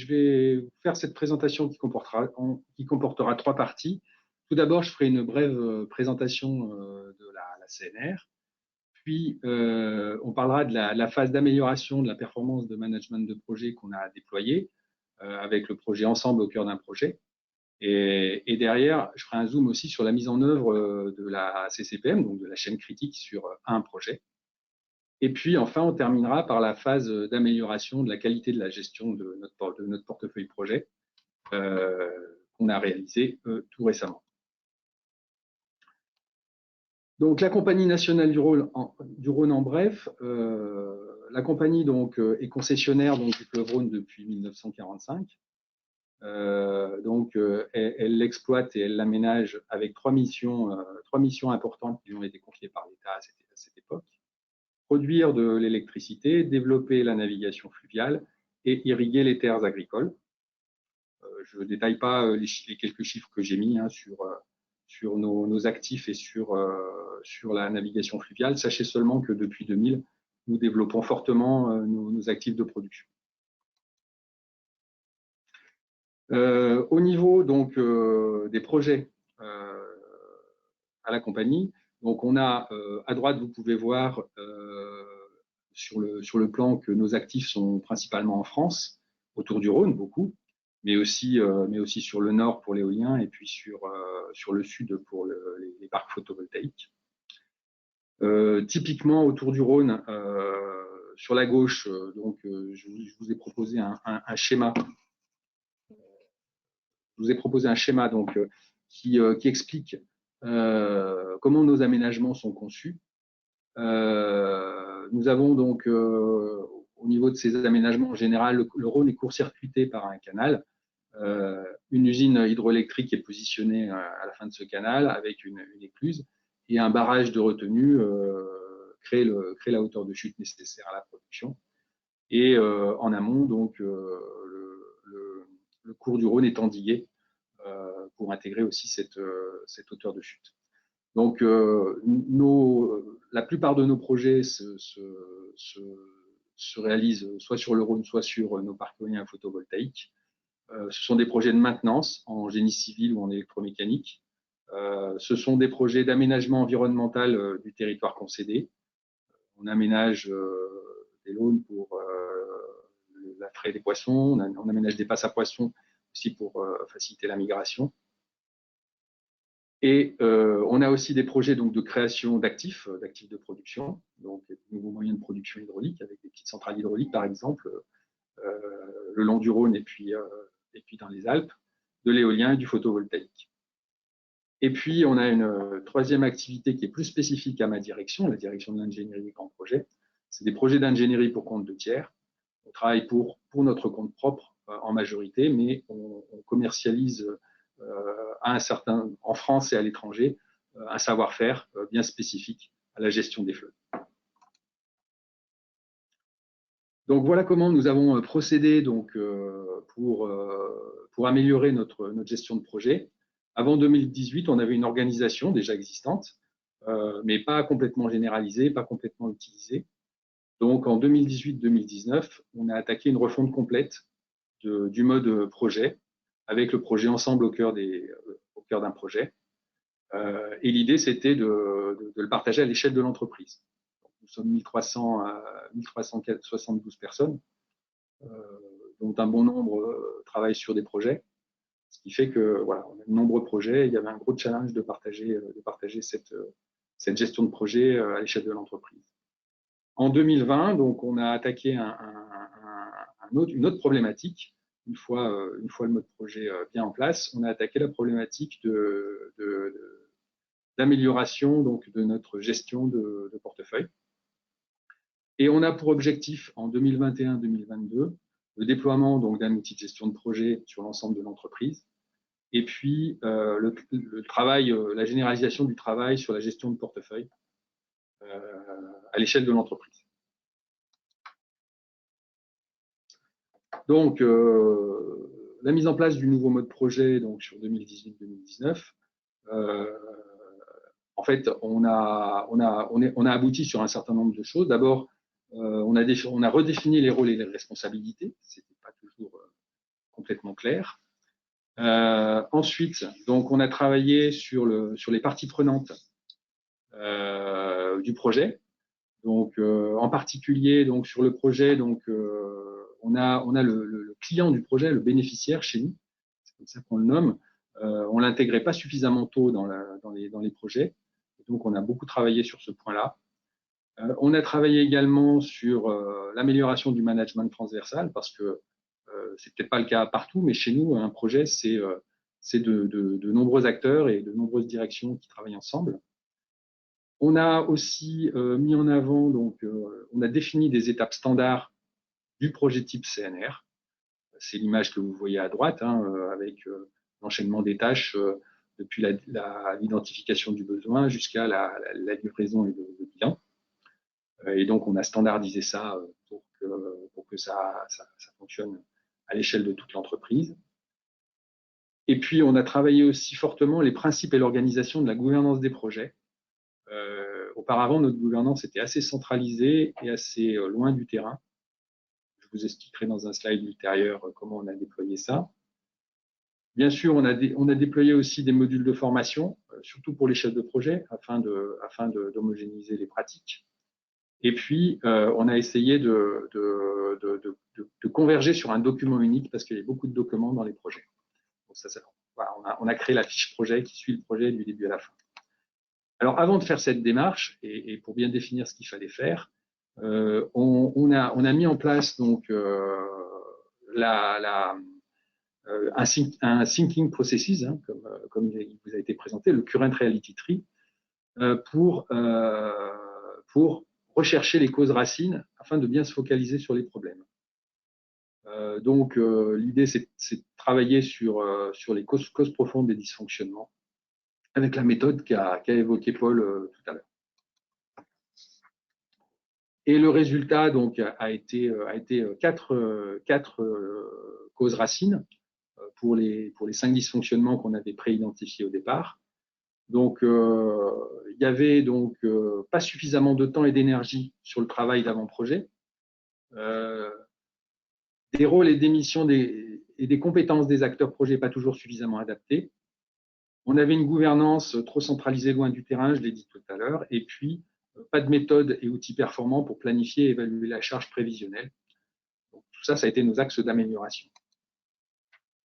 vais faire cette présentation qui comportera 3 parties. Tout d'abord, je ferai une brève présentation de la CNR. Puis, on parlera de la phase d'amélioration de la performance de management de projet qu'on a déployé avec le projet Ensemble au cœur d'un projet. Et derrière, je ferai un zoom aussi sur la mise en œuvre de la CCPM, donc de la chaîne critique sur un projet. Et puis, enfin, on terminera par la phase d'amélioration de la qualité de la gestion de notre portefeuille projet qu'on a réalisé tout récemment. Donc, la Compagnie nationale du Rhône en bref. La compagnie donc, est concessionnaire donc, du fleuve Rhône depuis 1945. Elle l'exploite et elle l'aménage avec 3 missions importantes qui lui ont été confiées par l'État à cette époque. Produire de l'électricité, développer la navigation fluviale et irriguer les terres agricoles. Je ne détaille pas les quelques chiffres que j'ai mis sur nos actifs et sur la navigation fluviale. Sachez seulement que depuis 2000, nous développons fortement nos actifs de production. Au niveau donc des projets à la compagnie, donc on a à droite, vous pouvez voir sur le plan que nos actifs sont principalement en France, autour du Rhône beaucoup, mais aussi sur le nord pour l'éolien et puis sur le sud pour les parcs photovoltaïques. Typiquement autour du Rhône, sur la gauche, donc je vous ai proposé un schéma. Je vous ai proposé un schéma donc, qui explique comment nos aménagements sont conçus. Nous avons donc, au niveau de ces aménagements en général, le Rhône est court-circuité par un canal. Une usine hydroélectrique est positionnée à la fin de ce canal avec une écluse et un barrage de retenue crée la hauteur de chute nécessaire à la production. Et en amont, donc, le cours du Rhône est endigué pour intégrer aussi cette hauteur de chute. Donc, la plupart de nos projets se réalisent soit sur le Rhône, soit sur nos parcs éoliens photovoltaïques. Ce sont des projets de maintenance en génie civil ou en électromécanique. Ce sont des projets d'aménagement environnemental du territoire concédé. On aménage des lawns pour l'attrait des poissons, on aménage des passes à poissons aussi pour faciliter la migration. Et on a aussi des projets donc, de création d'actifs de production, donc des nouveaux moyens de production hydraulique avec des petites centrales hydrauliques par exemple, le long du Rhône et puis dans les Alpes, de l'éolien et du photovoltaïque. Et puis on a une troisième activité qui est plus spécifique à ma direction, la direction de l'ingénierie des grands projets. C'est des projets d'ingénierie pour compte de tiers. On travaille pour notre compte propre en majorité, mais on commercialise en France et à l'étranger un savoir-faire bien spécifique à la gestion des fleuves. Donc voilà comment nous avons procédé donc, pour améliorer notre gestion de projet. Avant 2018, on avait une organisation déjà existante, mais pas complètement généralisée, pas complètement utilisée. Donc en 2018-2019, on a attaqué une refonte complète du mode projet, avec le projet ensemble au cœur d'un projet. Et l'idée, c'était de le partager à l'échelle de l'entreprise. Nous sommes 1372 personnes, dont un bon nombre travaillent sur des projets, ce qui fait que voilà, on a de nombreux projets. Il y avait un gros challenge de partager cette gestion de projet à l'échelle de l'entreprise. En 2020, donc, on a attaqué une autre problématique. Une fois le mode projet bien en place, on a attaqué la problématique d'amélioration donc de notre gestion de portefeuille. Et on a pour objectif en 2021-2022 le déploiement donc d'un outil de gestion de projet sur l'ensemble de l'entreprise, et puis le travail, la généralisation du travail sur la gestion de portefeuille à l'échelle de l'entreprise. Donc, la mise en place du nouveau mode projet donc, sur 2018-2019, en fait, on a abouti sur un certain nombre de choses. D'abord, on a redéfini les rôles et les responsabilités. Ce n'était pas toujours complètement clair. Ensuite, donc, on a travaillé sur les parties prenantes du projet. Donc, en particulier, donc, sur le projet, donc, on a le client du projet, le bénéficiaire chez nous, c'est comme ça qu'on le nomme. On l'intégrait pas suffisamment tôt dans les projets, donc on a beaucoup travaillé sur ce point-là. On a travaillé également sur l'amélioration du management transversal, parce que c'est peut-être pas le cas partout, mais chez nous, un projet, c'est de nombreux acteurs et de nombreuses directions qui travaillent ensemble. On a aussi mis en avant, donc, on a défini des étapes standards du projet type CNR. C'est l'image que vous voyez à droite, hein, avec l'enchaînement des tâches depuis l'identification du besoin jusqu'à la livraison et le bilan. Et donc, on a standardisé ça pour que ça fonctionne à l'échelle de toute l'entreprise. Et puis, on a travaillé aussi fortement les principes et l'organisation de la gouvernance des projets. Auparavant, notre gouvernance était assez centralisée et assez loin du terrain. Je vous expliquerai dans un slide ultérieur comment on a déployé ça. Bien sûr, on a déployé aussi des modules de formation, surtout pour les chefs de projet, afin d'homogénéiser les pratiques. Et puis, on a essayé de converger sur un document unique, parce qu'il y a beaucoup de documents dans les projets. Donc voilà, on a créé la fiche projet qui suit le projet du début à la fin. Alors, avant de faire cette démarche, et pour bien définir ce qu'il fallait faire, on a mis en place donc un thinking processes, hein, comme il vous a été présenté, le current reality tree, pour rechercher les causes racines afin de bien se focaliser sur les problèmes. Donc, l'idée, c'est de travailler sur les causes profondes des dysfonctionnements, avec la méthode qu'a évoqué Paul tout à l'heure. Et le résultat donc a été quatre causes racines pour les 5 dysfonctionnements qu'on avait pré-identifiés au départ. Donc, il y avait donc pas suffisamment de temps et d'énergie sur le travail d'avant-projet, des rôles et des missions des compétences des acteurs projets pas toujours suffisamment adaptées. On avait une gouvernance trop centralisée loin du terrain, je l'ai dit tout à l'heure, et puis pas de méthode et outils performants pour planifier et évaluer la charge prévisionnelle. Donc, tout ça, ça a été nos axes d'amélioration.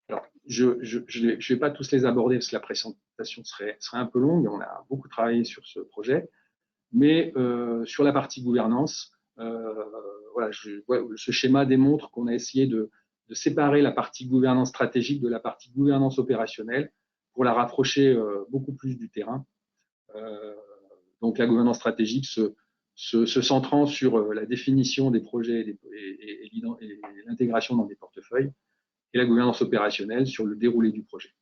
Alors, je ne vais pas tous les aborder parce que la présentation serait un peu longue, on a beaucoup travaillé sur ce projet, mais sur la partie gouvernance, voilà, ce schéma démontre qu'on a essayé de séparer la partie gouvernance stratégique de la partie gouvernance opérationnelle pour la rapprocher beaucoup plus du terrain. Donc la gouvernance stratégique se centrant sur la définition des projets et l'intégration dans des portefeuilles, et la gouvernance opérationnelle sur le déroulé du projet,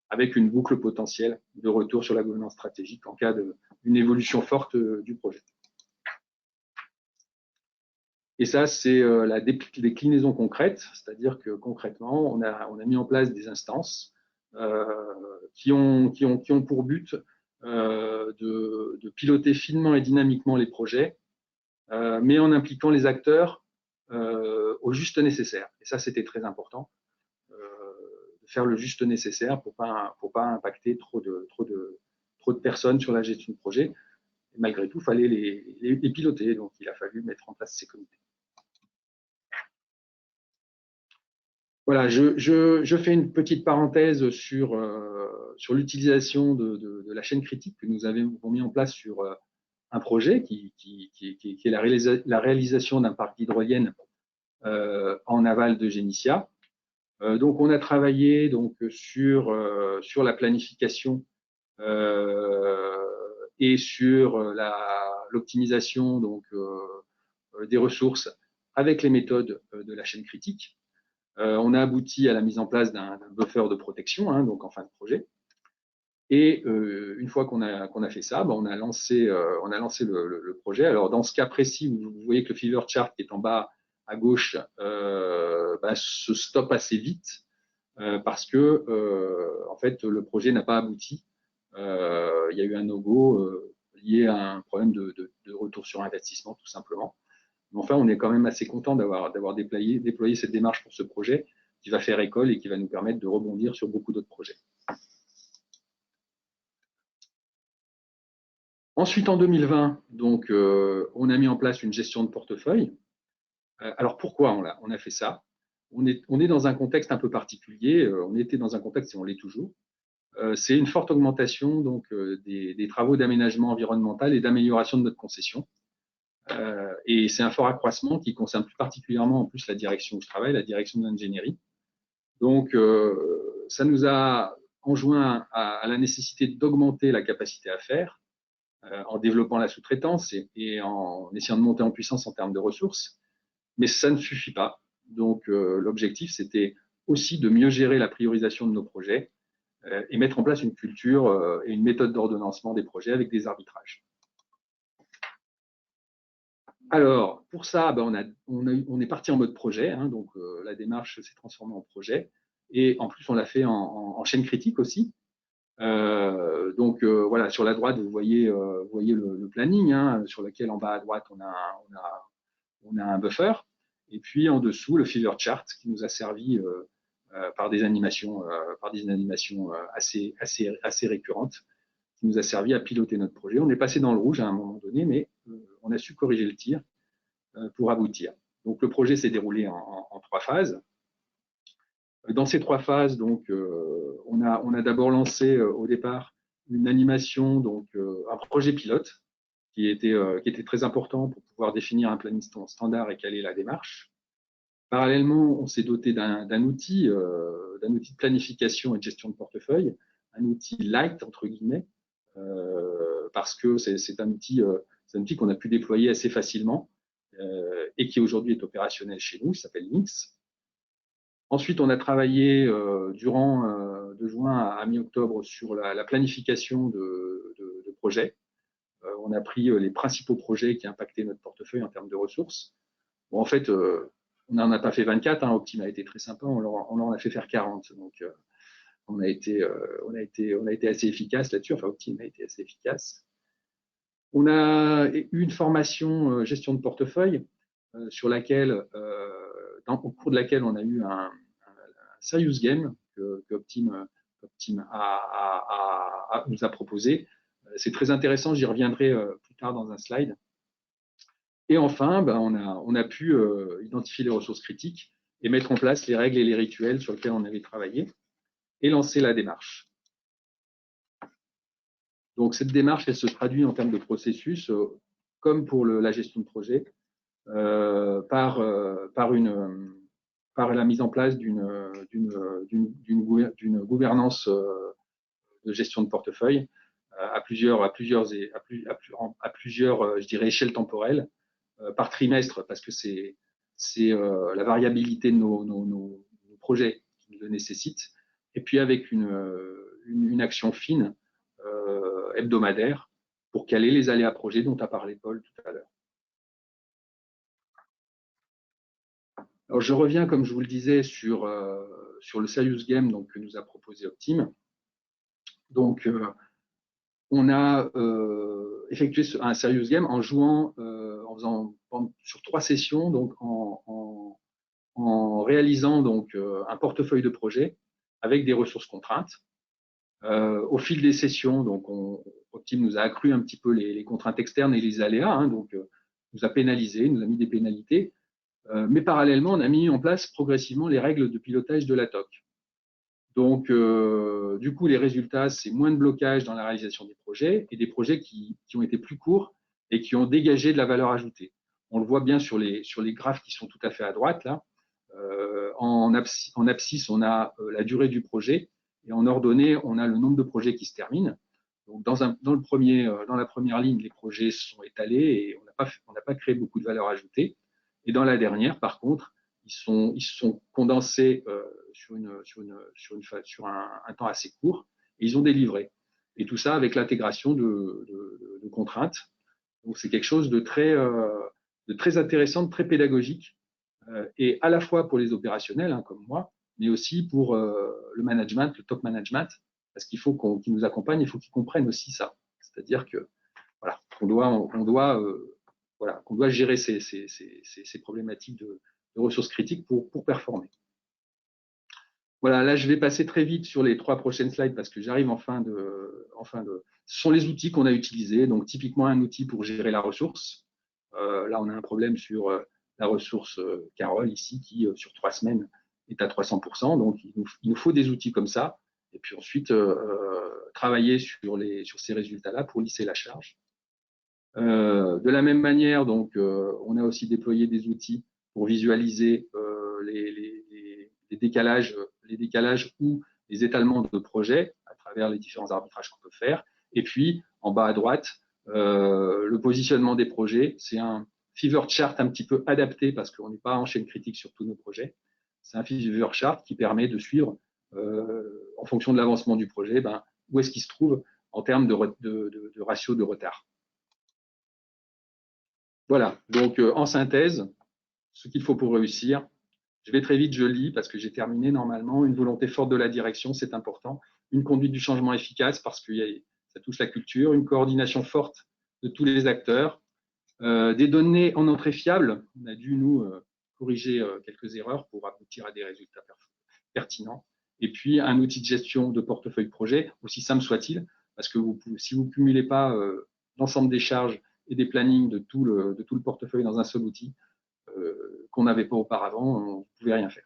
avec une boucle potentielle de retour sur la gouvernance stratégique en cas d'une évolution forte du projet. Et ça, c'est la déclinaison concrète, c'est-à-dire que concrètement, on a mis en place des instances qui ont pour but de piloter finement et dynamiquement les projets, mais en impliquant les acteurs au juste nécessaire. Et ça, c'était très important, de faire le juste nécessaire pour pas impacter trop de personnes sur la gestion de projet. Et malgré tout, il fallait les piloter, donc il a fallu mettre en place ces comités. Voilà, je fais une petite parenthèse sur l'utilisation de la chaîne critique que nous avons mis en place sur un projet qui est la réalisation d'un parc d'hydroliennes en aval de Génitia. Donc, on a travaillé donc, sur la planification et sur l'optimisation donc des ressources avec les méthodes de la chaîne critique. On a abouti à la mise en place d'un buffer de protection, hein, donc en fin de projet. Et une fois qu'on a fait ça, on a lancé le projet. Alors dans ce cas précis, vous voyez que le fever chart qui est en bas à gauche se stoppe assez vite parce que en fait le projet n'a pas abouti. Il y a eu un no-go lié à un problème de retour sur investissement tout simplement. Mais enfin, on est quand même assez content d'avoir déployé cette démarche pour ce projet qui va faire école et qui va nous permettre de rebondir sur beaucoup d'autres projets. Ensuite, en 2020, donc, on a mis en place une gestion de portefeuille. Alors, pourquoi on a fait ça? On est dans un contexte un peu particulier. On était dans un contexte, et on l'est toujours. C'est une forte augmentation donc, des travaux d'aménagement environnemental et d'amélioration de notre concession. Et c'est un fort accroissement qui concerne plus particulièrement en plus la direction où je travaille, la direction de l'ingénierie. Donc, ça nous a enjoint à la nécessité d'augmenter la capacité à faire en développant la sous-traitance et en essayant de monter en puissance en termes de ressources. Mais ça ne suffit pas. Donc, l'objectif, c'était aussi de mieux gérer la priorisation de nos projets et mettre en place une culture et une méthode d'ordonnancement des projets avec des arbitrages. Alors, pour ça, on est parti en mode projet, hein, donc la démarche s'est transformée en projet, et en plus, on l'a fait en chaîne critique aussi. Donc, voilà, sur la droite, vous voyez le planning, hein, sur lequel en bas à droite, on a un buffer, et puis en dessous, le fever chart qui nous a servi par des animations assez récurrentes, qui nous a servi à piloter notre projet. On est passé dans le rouge à un moment donné, mais on a su corriger le tir pour aboutir. Donc le projet s'est déroulé en 3 phases. Dans ces 3 phases, donc, on a d'abord lancé au départ une animation, donc un projet pilote qui était très important pour pouvoir définir un planning standard et caler la démarche. Parallèlement, on s'est doté d'un outil de planification et de gestion de portefeuille, un outil light entre guillemets, parce que c'est un outil qu'on a pu déployer assez facilement et qui aujourd'hui est opérationnel chez nous, il s'appelle Lynx. Ensuite, on a travaillé durant de juin à mi-octobre sur la planification de projets. On a pris les principaux projets qui impactaient notre portefeuille en termes de ressources. Bon, en fait, on n'en a pas fait 24, hein, Optim a été très sympa, on en a fait faire 40. Donc, on a été assez efficace là-dessus, enfin Optim a été assez efficace. On a eu une formation gestion de portefeuille sur laquelle, au cours de laquelle on a eu un Serious Game que Optime nous a proposé. C'est très intéressant, j'y reviendrai plus tard dans un slide. Et enfin, on a pu identifier les ressources critiques et mettre en place les règles et les rituels sur lesquels on avait travaillé et lancer la démarche. Donc, cette démarche, elle se traduit en termes de processus, comme pour la gestion de projet, par la mise en place d'une gouvernance de gestion de portefeuille à plusieurs, je dirais, échelles temporelles, par trimestre, parce que c'est la variabilité de nos projets qui le nécessite, et puis avec une action fine hebdomadaire pour caler les aléas projets dont a parlé Paul tout à l'heure. Alors, je reviens, comme je vous le disais, sur le Serious Game donc, que nous a proposé Optime. Donc, on a effectué un Serious Game en jouant, en faisant sur 3 sessions, donc en réalisant donc un portefeuille de projet avec des ressources contraintes. Au fil des sessions, donc Optime nous a accru un petit peu les contraintes externes et les aléas, hein, donc nous a pénalisé, nous a mis des pénalités, mais parallèlement, on a mis en place progressivement les règles de pilotage de la TOC. Donc, du coup, les résultats, c'est moins de blocage dans la réalisation des projets et des projets qui ont été plus courts et qui ont dégagé de la valeur ajoutée. On le voit bien sur les graphes qui sont tout à fait à droite, là. En abscisse, on a la durée du projet et en ordonnée, on a le nombre de projets qui se terminent. Donc, dans la première ligne, les projets sont étalés et on n'a pas créé beaucoup de valeur ajoutée. Et dans la dernière, par contre, ils sont condensés sur un temps assez court et ils ont délivré. Et tout ça avec l'intégration de contraintes. Donc, c'est quelque chose de très intéressant, de très pédagogique, et à la fois pour les opérationnels, hein, comme moi, mais aussi pour le management, le top management, parce qu'il faut qu'ils nous accompagnent, il faut qu'ils comprennent aussi ça. C'est-à-dire que voilà, qu'on doit gérer ces problématiques de ressources critiques pour performer. Voilà, là, je vais passer très vite sur les 3 prochaines slides parce que j'arrive en fin de. Ce sont les outils qu'on a utilisés. Donc, typiquement, un outil pour gérer la ressource. Là, on a un problème sur la ressource Carole ici qui, sur 3 semaines, est à 300%. Donc, il nous faut des outils comme ça. Et puis ensuite, travailler sur ces résultats-là pour lisser la charge. De la même manière, donc, on a aussi déployé des outils pour visualiser les décalages ou les étalements de projets à travers les différents arbitrages qu'on peut faire. Et puis, en bas à droite, le positionnement des projets. C'est un fever chart un petit peu adapté parce qu'on n'est pas en chaîne critique sur tous nos projets. C'est un fever chart qui permet de suivre, en fonction de l'avancement du projet, où est-ce qu'il se trouve en termes de ratio de retard. Voilà, donc en synthèse, ce qu'il faut pour réussir. Je vais très vite, je lis parce que j'ai terminé normalement. Une volonté forte de la direction, c'est important. Une conduite du changement efficace parce que ça touche la culture. Une coordination forte de tous les acteurs. Des données en entrée fiables. On a dû, nous, corriger quelques erreurs pour aboutir à des résultats pertinents. Et puis, un outil de gestion de portefeuille projet, aussi simple soit-il, parce que si vous ne cumulez pas l'ensemble des charges et des plannings de tout le portefeuille dans un seul outil, qu'on n'avait pas auparavant, on ne pouvait rien faire.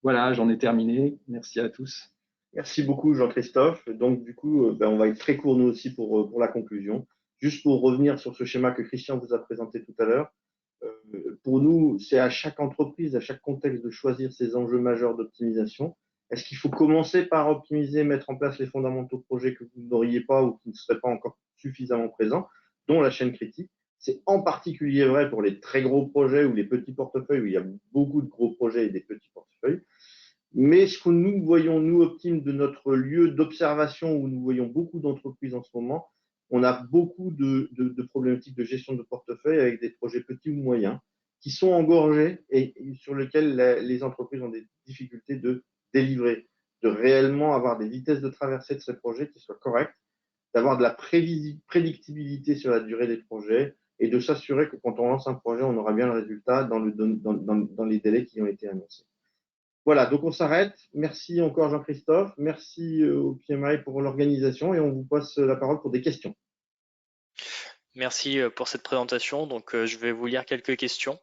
Voilà, j'en ai terminé. Merci à tous. Merci beaucoup, Jean-Christophe. Donc, du coup, on va être très court, nous aussi, pour la conclusion. Juste pour revenir sur ce schéma que Christian vous a présenté tout à l'heure, pour nous, c'est à chaque entreprise, à chaque contexte de choisir ses enjeux majeurs d'optimisation. Est-ce qu'il faut commencer par optimiser, mettre en place les fondamentaux de projet que vous n'auriez pas ou qui ne seraient pas encore suffisamment présents, dont la chaîne critique? C'est en particulier vrai pour les très gros projets ou les petits portefeuilles où il y a beaucoup de gros projets et des petits portefeuilles. Mais ce que nous voyons, nous, Optime, de notre lieu d'observation où nous voyons beaucoup d'entreprises en ce moment, on a beaucoup de problématiques de gestion de portefeuille avec des projets petits ou moyens qui sont engorgés et sur lesquels les entreprises ont des difficultés de délivrer, de réellement avoir des vitesses de traversée de ces projets qui soient correctes, d'avoir de la prédictibilité sur la durée des projets et de s'assurer que quand on lance un projet, on aura bien le résultat dans les délais qui ont été annoncés. Voilà, donc on s'arrête. Merci encore Jean-Christophe. Merci au PMI pour l'organisation et on vous passe la parole pour des questions. Merci pour cette présentation. Donc, je vais vous lire quelques questions.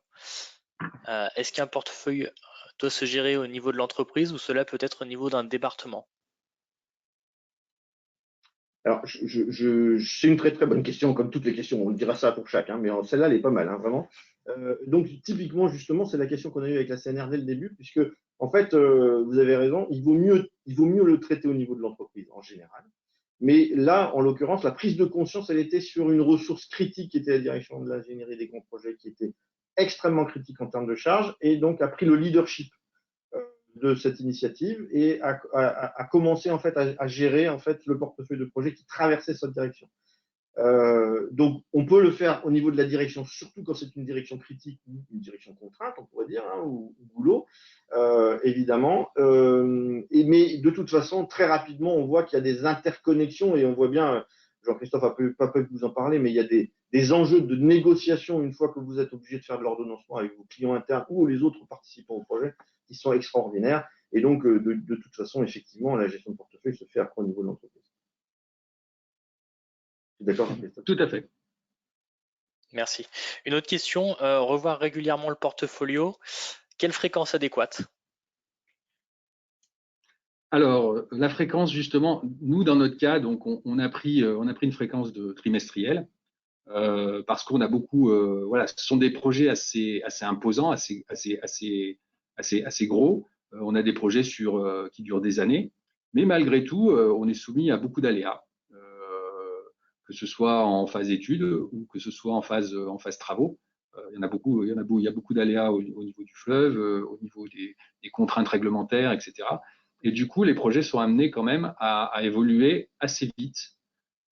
Est-ce qu'un portefeuille doit se gérer au niveau de l'entreprise ou cela peut être au niveau d'un département? Alors, c'est une très très bonne question, comme toutes les questions. On dira ça pour chaque, mais celle-là, elle est pas mal, vraiment. Donc, typiquement, justement, c'est la question qu'on a eue avec la CNR dès le début, puisque, en fait, vous avez raison, il vaut mieux le traiter au niveau de l'entreprise en général. Mais là, en l'occurrence, la prise de conscience, elle était sur une ressource critique qui était la direction de l'ingénierie des grands projets, qui était extrêmement critique en termes de charge, et donc a pris le leadership de cette initiative et a commencé en fait à gérer en fait le portefeuille de projet qui traversait cette direction. Donc, on peut le faire au niveau de la direction, surtout quand c'est une direction critique ou une direction contrainte, on pourrait dire, ou boulot, évidemment. Mais de toute façon, très rapidement, on voit qu'il y a des interconnexions et on voit bien, Jean-Christophe a pas pu vous en parler, mais il y a des enjeux de négociation une fois que vous êtes obligé de faire de l'ordonnancement avec vos clients internes ou les autres participants au projet qui sont extraordinaires. Et donc, de toute façon, effectivement, la gestion de portefeuille se fait après au niveau de l'entreprise. D'accord, Jean-Christophe? Tout à fait. Merci. Une autre question, revoir régulièrement le portfolio. Quelle fréquence adéquate? Alors, la fréquence, justement, nous, dans notre cas, donc, on a pris une fréquence de trimestrielle parce qu'on a beaucoup, voilà, ce sont des projets assez imposants, assez gros. On a des projets qui durent des années, mais malgré tout, on est soumis à beaucoup d'aléas, que ce soit en phase étude ou que ce soit en phase travaux. Il y en a beaucoup, il y a beaucoup d'aléas au niveau du fleuve, au niveau des contraintes réglementaires, etc. Et du coup, les projets sont amenés quand même à évoluer assez vite.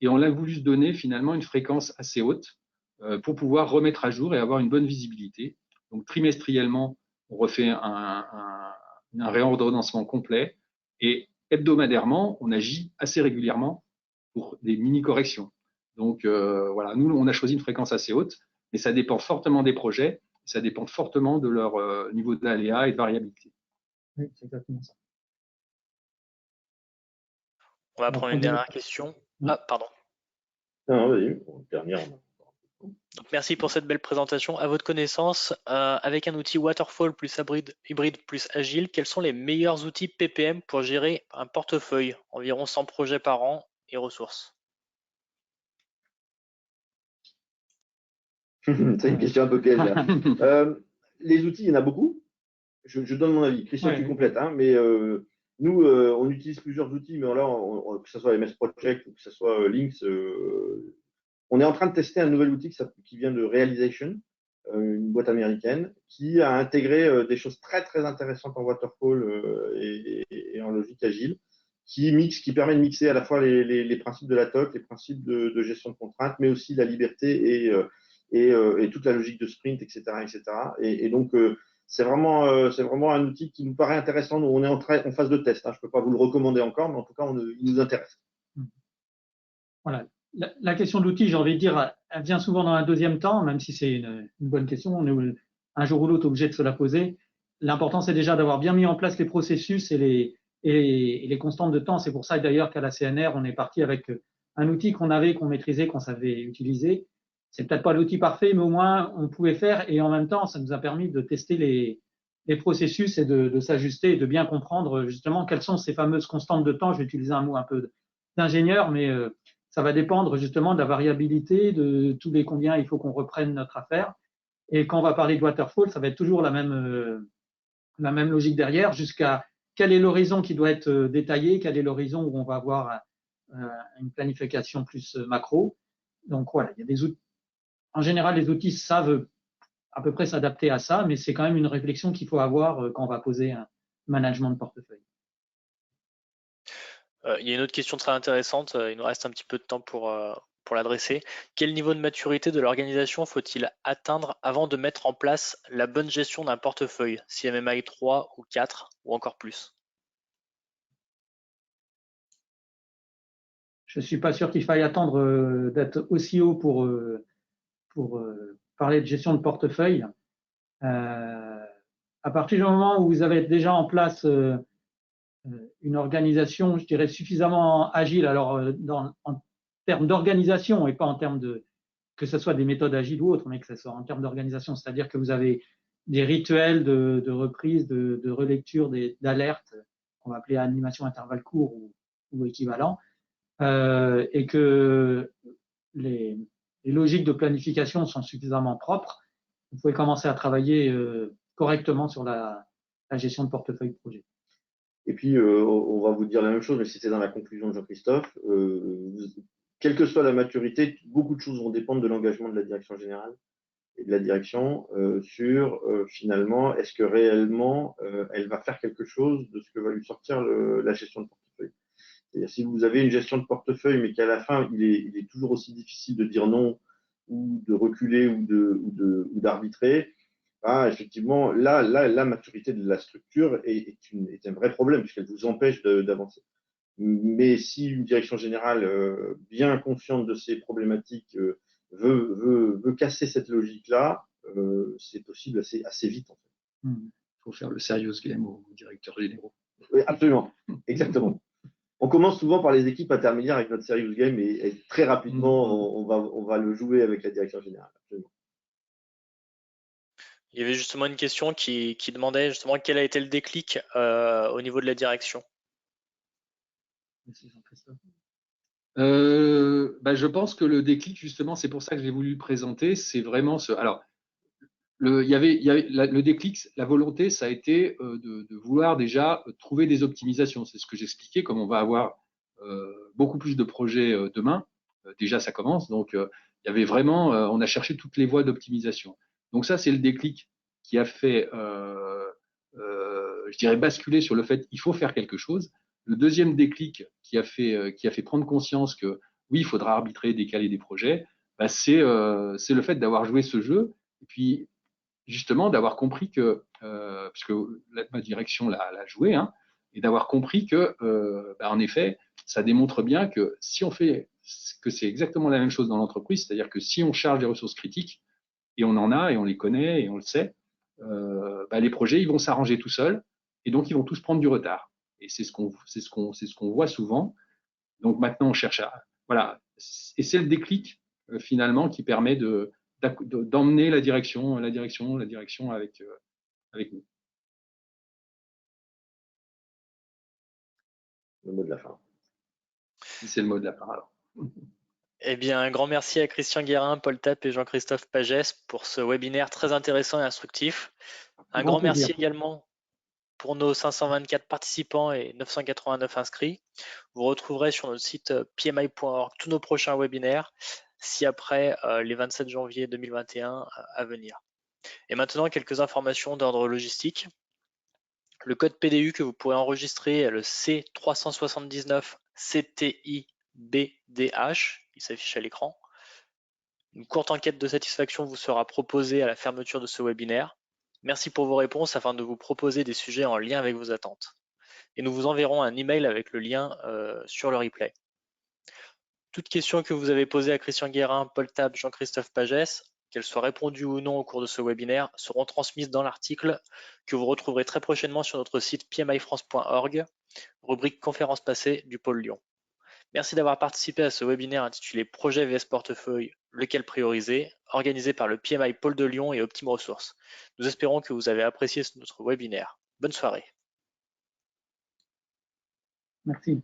Et on a voulu se donner finalement une fréquence assez haute pour pouvoir remettre à jour et avoir une bonne visibilité. Donc trimestriellement, on refait un réordonnancement complet et hebdomadairement, on agit assez régulièrement pour des mini-corrections. Donc voilà, nous, on a choisi une fréquence assez haute, mais ça dépend fortement des projets, ça dépend fortement de leur niveau d'aléa et de variabilité. Oui, c'est exactement ça. On va prendre une dernière question. Ah, pardon. Non, vas-y, dernière. Donc, merci pour cette belle présentation. À votre connaissance, avec un outil Waterfall plus hybride plus agile, quels sont les meilleurs outils PPM pour gérer un portefeuille, environ 100 projets par an et ressources? C'est une question un peu piège. Les outils, il y en a beaucoup. Je donne mon avis. Christian, tu complètes. Mais nous, on utilise plusieurs outils, mais là, que ce soit MS Project ou que ce soit Lynx, on est en train de tester un nouvel outil qui vient de Realization, une boîte américaine, qui a intégré des choses très très intéressantes en waterfall et en logique agile, qui permet de mixer à la fois les principes de la TOC, les principes de gestion de contraintes, mais aussi la liberté et toute la logique de sprint, etc. Et donc, c'est vraiment un outil qui nous paraît intéressant. Nous, on est en phase de test. Je ne peux pas vous le recommander encore, mais en tout cas, il nous intéresse. Voilà. La question de l'outil, j'ai envie de dire, elle vient souvent dans un deuxième temps, même si c'est une bonne question. On est un jour ou l'autre obligé de se la poser. L'important, c'est déjà d'avoir bien mis en place les processus et les constantes de temps. C'est pour ça d'ailleurs qu'à la CNR, on est parti avec un outil qu'on maîtrisait, qu'on savait utiliser. C'est peut-être pas l'outil parfait, mais au moins on pouvait faire et en même temps, ça nous a permis de tester les processus et de s'ajuster et de bien comprendre justement quelles sont ces fameuses constantes de temps. Je vais utiliser un mot un peu d'ingénieur, mais ça va dépendre justement de la variabilité, de tous les combien il faut qu'on reprenne notre affaire. Et quand on va parler de waterfall, ça va être toujours la même logique derrière, jusqu'à quel est l'horizon qui doit être détaillé, quel est l'horizon où on va avoir une planification plus macro. Donc voilà, il y a des outils. En général, les outils savent à peu près s'adapter à ça, mais c'est quand même une réflexion qu'il faut avoir quand on va poser un management de portefeuille. Il y a une autre question très intéressante, il nous reste un petit peu de temps pour l'adresser. Quel niveau de maturité de l'organisation faut-il atteindre avant de mettre en place la bonne gestion d'un portefeuille, CMMI 3 ou 4 ou encore plus? Je ne suis pas sûr qu'il faille attendre d'être aussi haut pour parler de gestion de portefeuille. À partir du moment où vous avez déjà en place une organisation, je dirais, suffisamment agile, alors en termes d'organisation et pas en termes de que ce soit des méthodes agiles ou autres, mais que ce soit en termes d'organisation, c'est-à-dire que vous avez des rituels de reprise, de relecture, d'alertes, qu'on va appeler animation intervalle court ou équivalent, et que les logiques de planification sont suffisamment propres, vous pouvez commencer à travailler correctement sur la gestion de portefeuille de projet. Et puis, on va vous dire la même chose, mais c'était dans la conclusion de Jean-Christophe. Quelle que soit la maturité, beaucoup de choses vont dépendre de l'engagement de la direction générale et de la direction sur finalement, est-ce que réellement elle va faire quelque chose de ce que va lui sortir la gestion de portefeuille. C'est-à-dire, si vous avez une gestion de portefeuille, mais qu'à la fin, il est toujours aussi difficile de dire non ou de reculer ou d'arbitrer, effectivement, là, la maturité de la structure est un vrai problème puisqu'elle vous empêche d'avancer. Mais si une direction générale bien consciente de ces problématiques veut casser cette logique-là, c'est possible assez vite. En fait. Il faut faire le serious game aux directeurs généraux. Oui, absolument, exactement. On commence souvent par les équipes intermédiaires avec notre serious game et très rapidement, on va le jouer avec la direction générale. Absolument. Il y avait justement une question qui demandait justement quel a été le déclic au niveau de la direction. Je pense que le déclic, justement, c'est pour ça que j'ai voulu le présenter, c'est vraiment ce. Alors, il y avait le déclic, la volonté, ça a été de vouloir déjà trouver des optimisations. C'est ce que j'expliquais, comme on va avoir beaucoup plus de projets demain. Déjà, ça commence. Donc, il y avait vraiment, on a cherché toutes les voies d'optimisation. Donc ça, c'est le déclic qui a fait, je dirais, basculer sur le fait qu'il faut faire quelque chose. Le deuxième déclic qui a fait prendre conscience que oui, il faudra arbitrer, décaler des projets, c'est le fait d'avoir joué ce jeu. Et puis, justement, d'avoir compris que, puisque ma direction l'a joué, hein, et d'avoir compris que, en effet, ça démontre bien que si on fait, que c'est exactement la même chose dans l'entreprise, c'est-à-dire que si on charge des ressources critiques, et on en a, et on les connaît, et on le sait, les projets, ils vont s'arranger tout seuls, et donc ils vont tous prendre du retard. Et c'est ce qu'on voit souvent. Donc maintenant, on cherche à, voilà, et c'est le déclic finalement qui permet d'emmener la direction avec nous. Le mot de la fin. C'est le mot de la fin alors. Eh bien, un grand merci à Christian Guérin, Paul Tapp et Jean-Christophe Pagès pour ce webinaire très intéressant et instructif. Un grand merci également pour nos 524 participants et 989 inscrits. Vous retrouverez sur notre site pmi.org tous nos prochains webinaires ci-après les 27 janvier 2021 à venir. Et maintenant, quelques informations d'ordre logistique. Le code PDU que vous pourrez enregistrer est le C379 CTIBDH, il s'affiche à l'écran. Une courte enquête de satisfaction vous sera proposée à la fermeture de ce webinaire. Merci pour vos réponses afin de vous proposer des sujets en lien avec vos attentes. Et nous vous enverrons un email avec le lien sur le replay. Toutes questions que vous avez posées à Christian Guérin, Paul Tapp, Jean-Christophe Pagès, qu'elles soient répondues ou non au cours de ce webinaire, seront transmises dans l'article que vous retrouverez très prochainement sur notre site pmifrance.org, rubrique conférences passées du pôle Lyon. Merci d'avoir participé à ce webinaire intitulé Projet VS Portefeuille, lequel prioriser, organisé par le PMI Pôle de Lyon et Optime Ressources. Nous espérons que vous avez apprécié notre webinaire. Bonne soirée. Merci.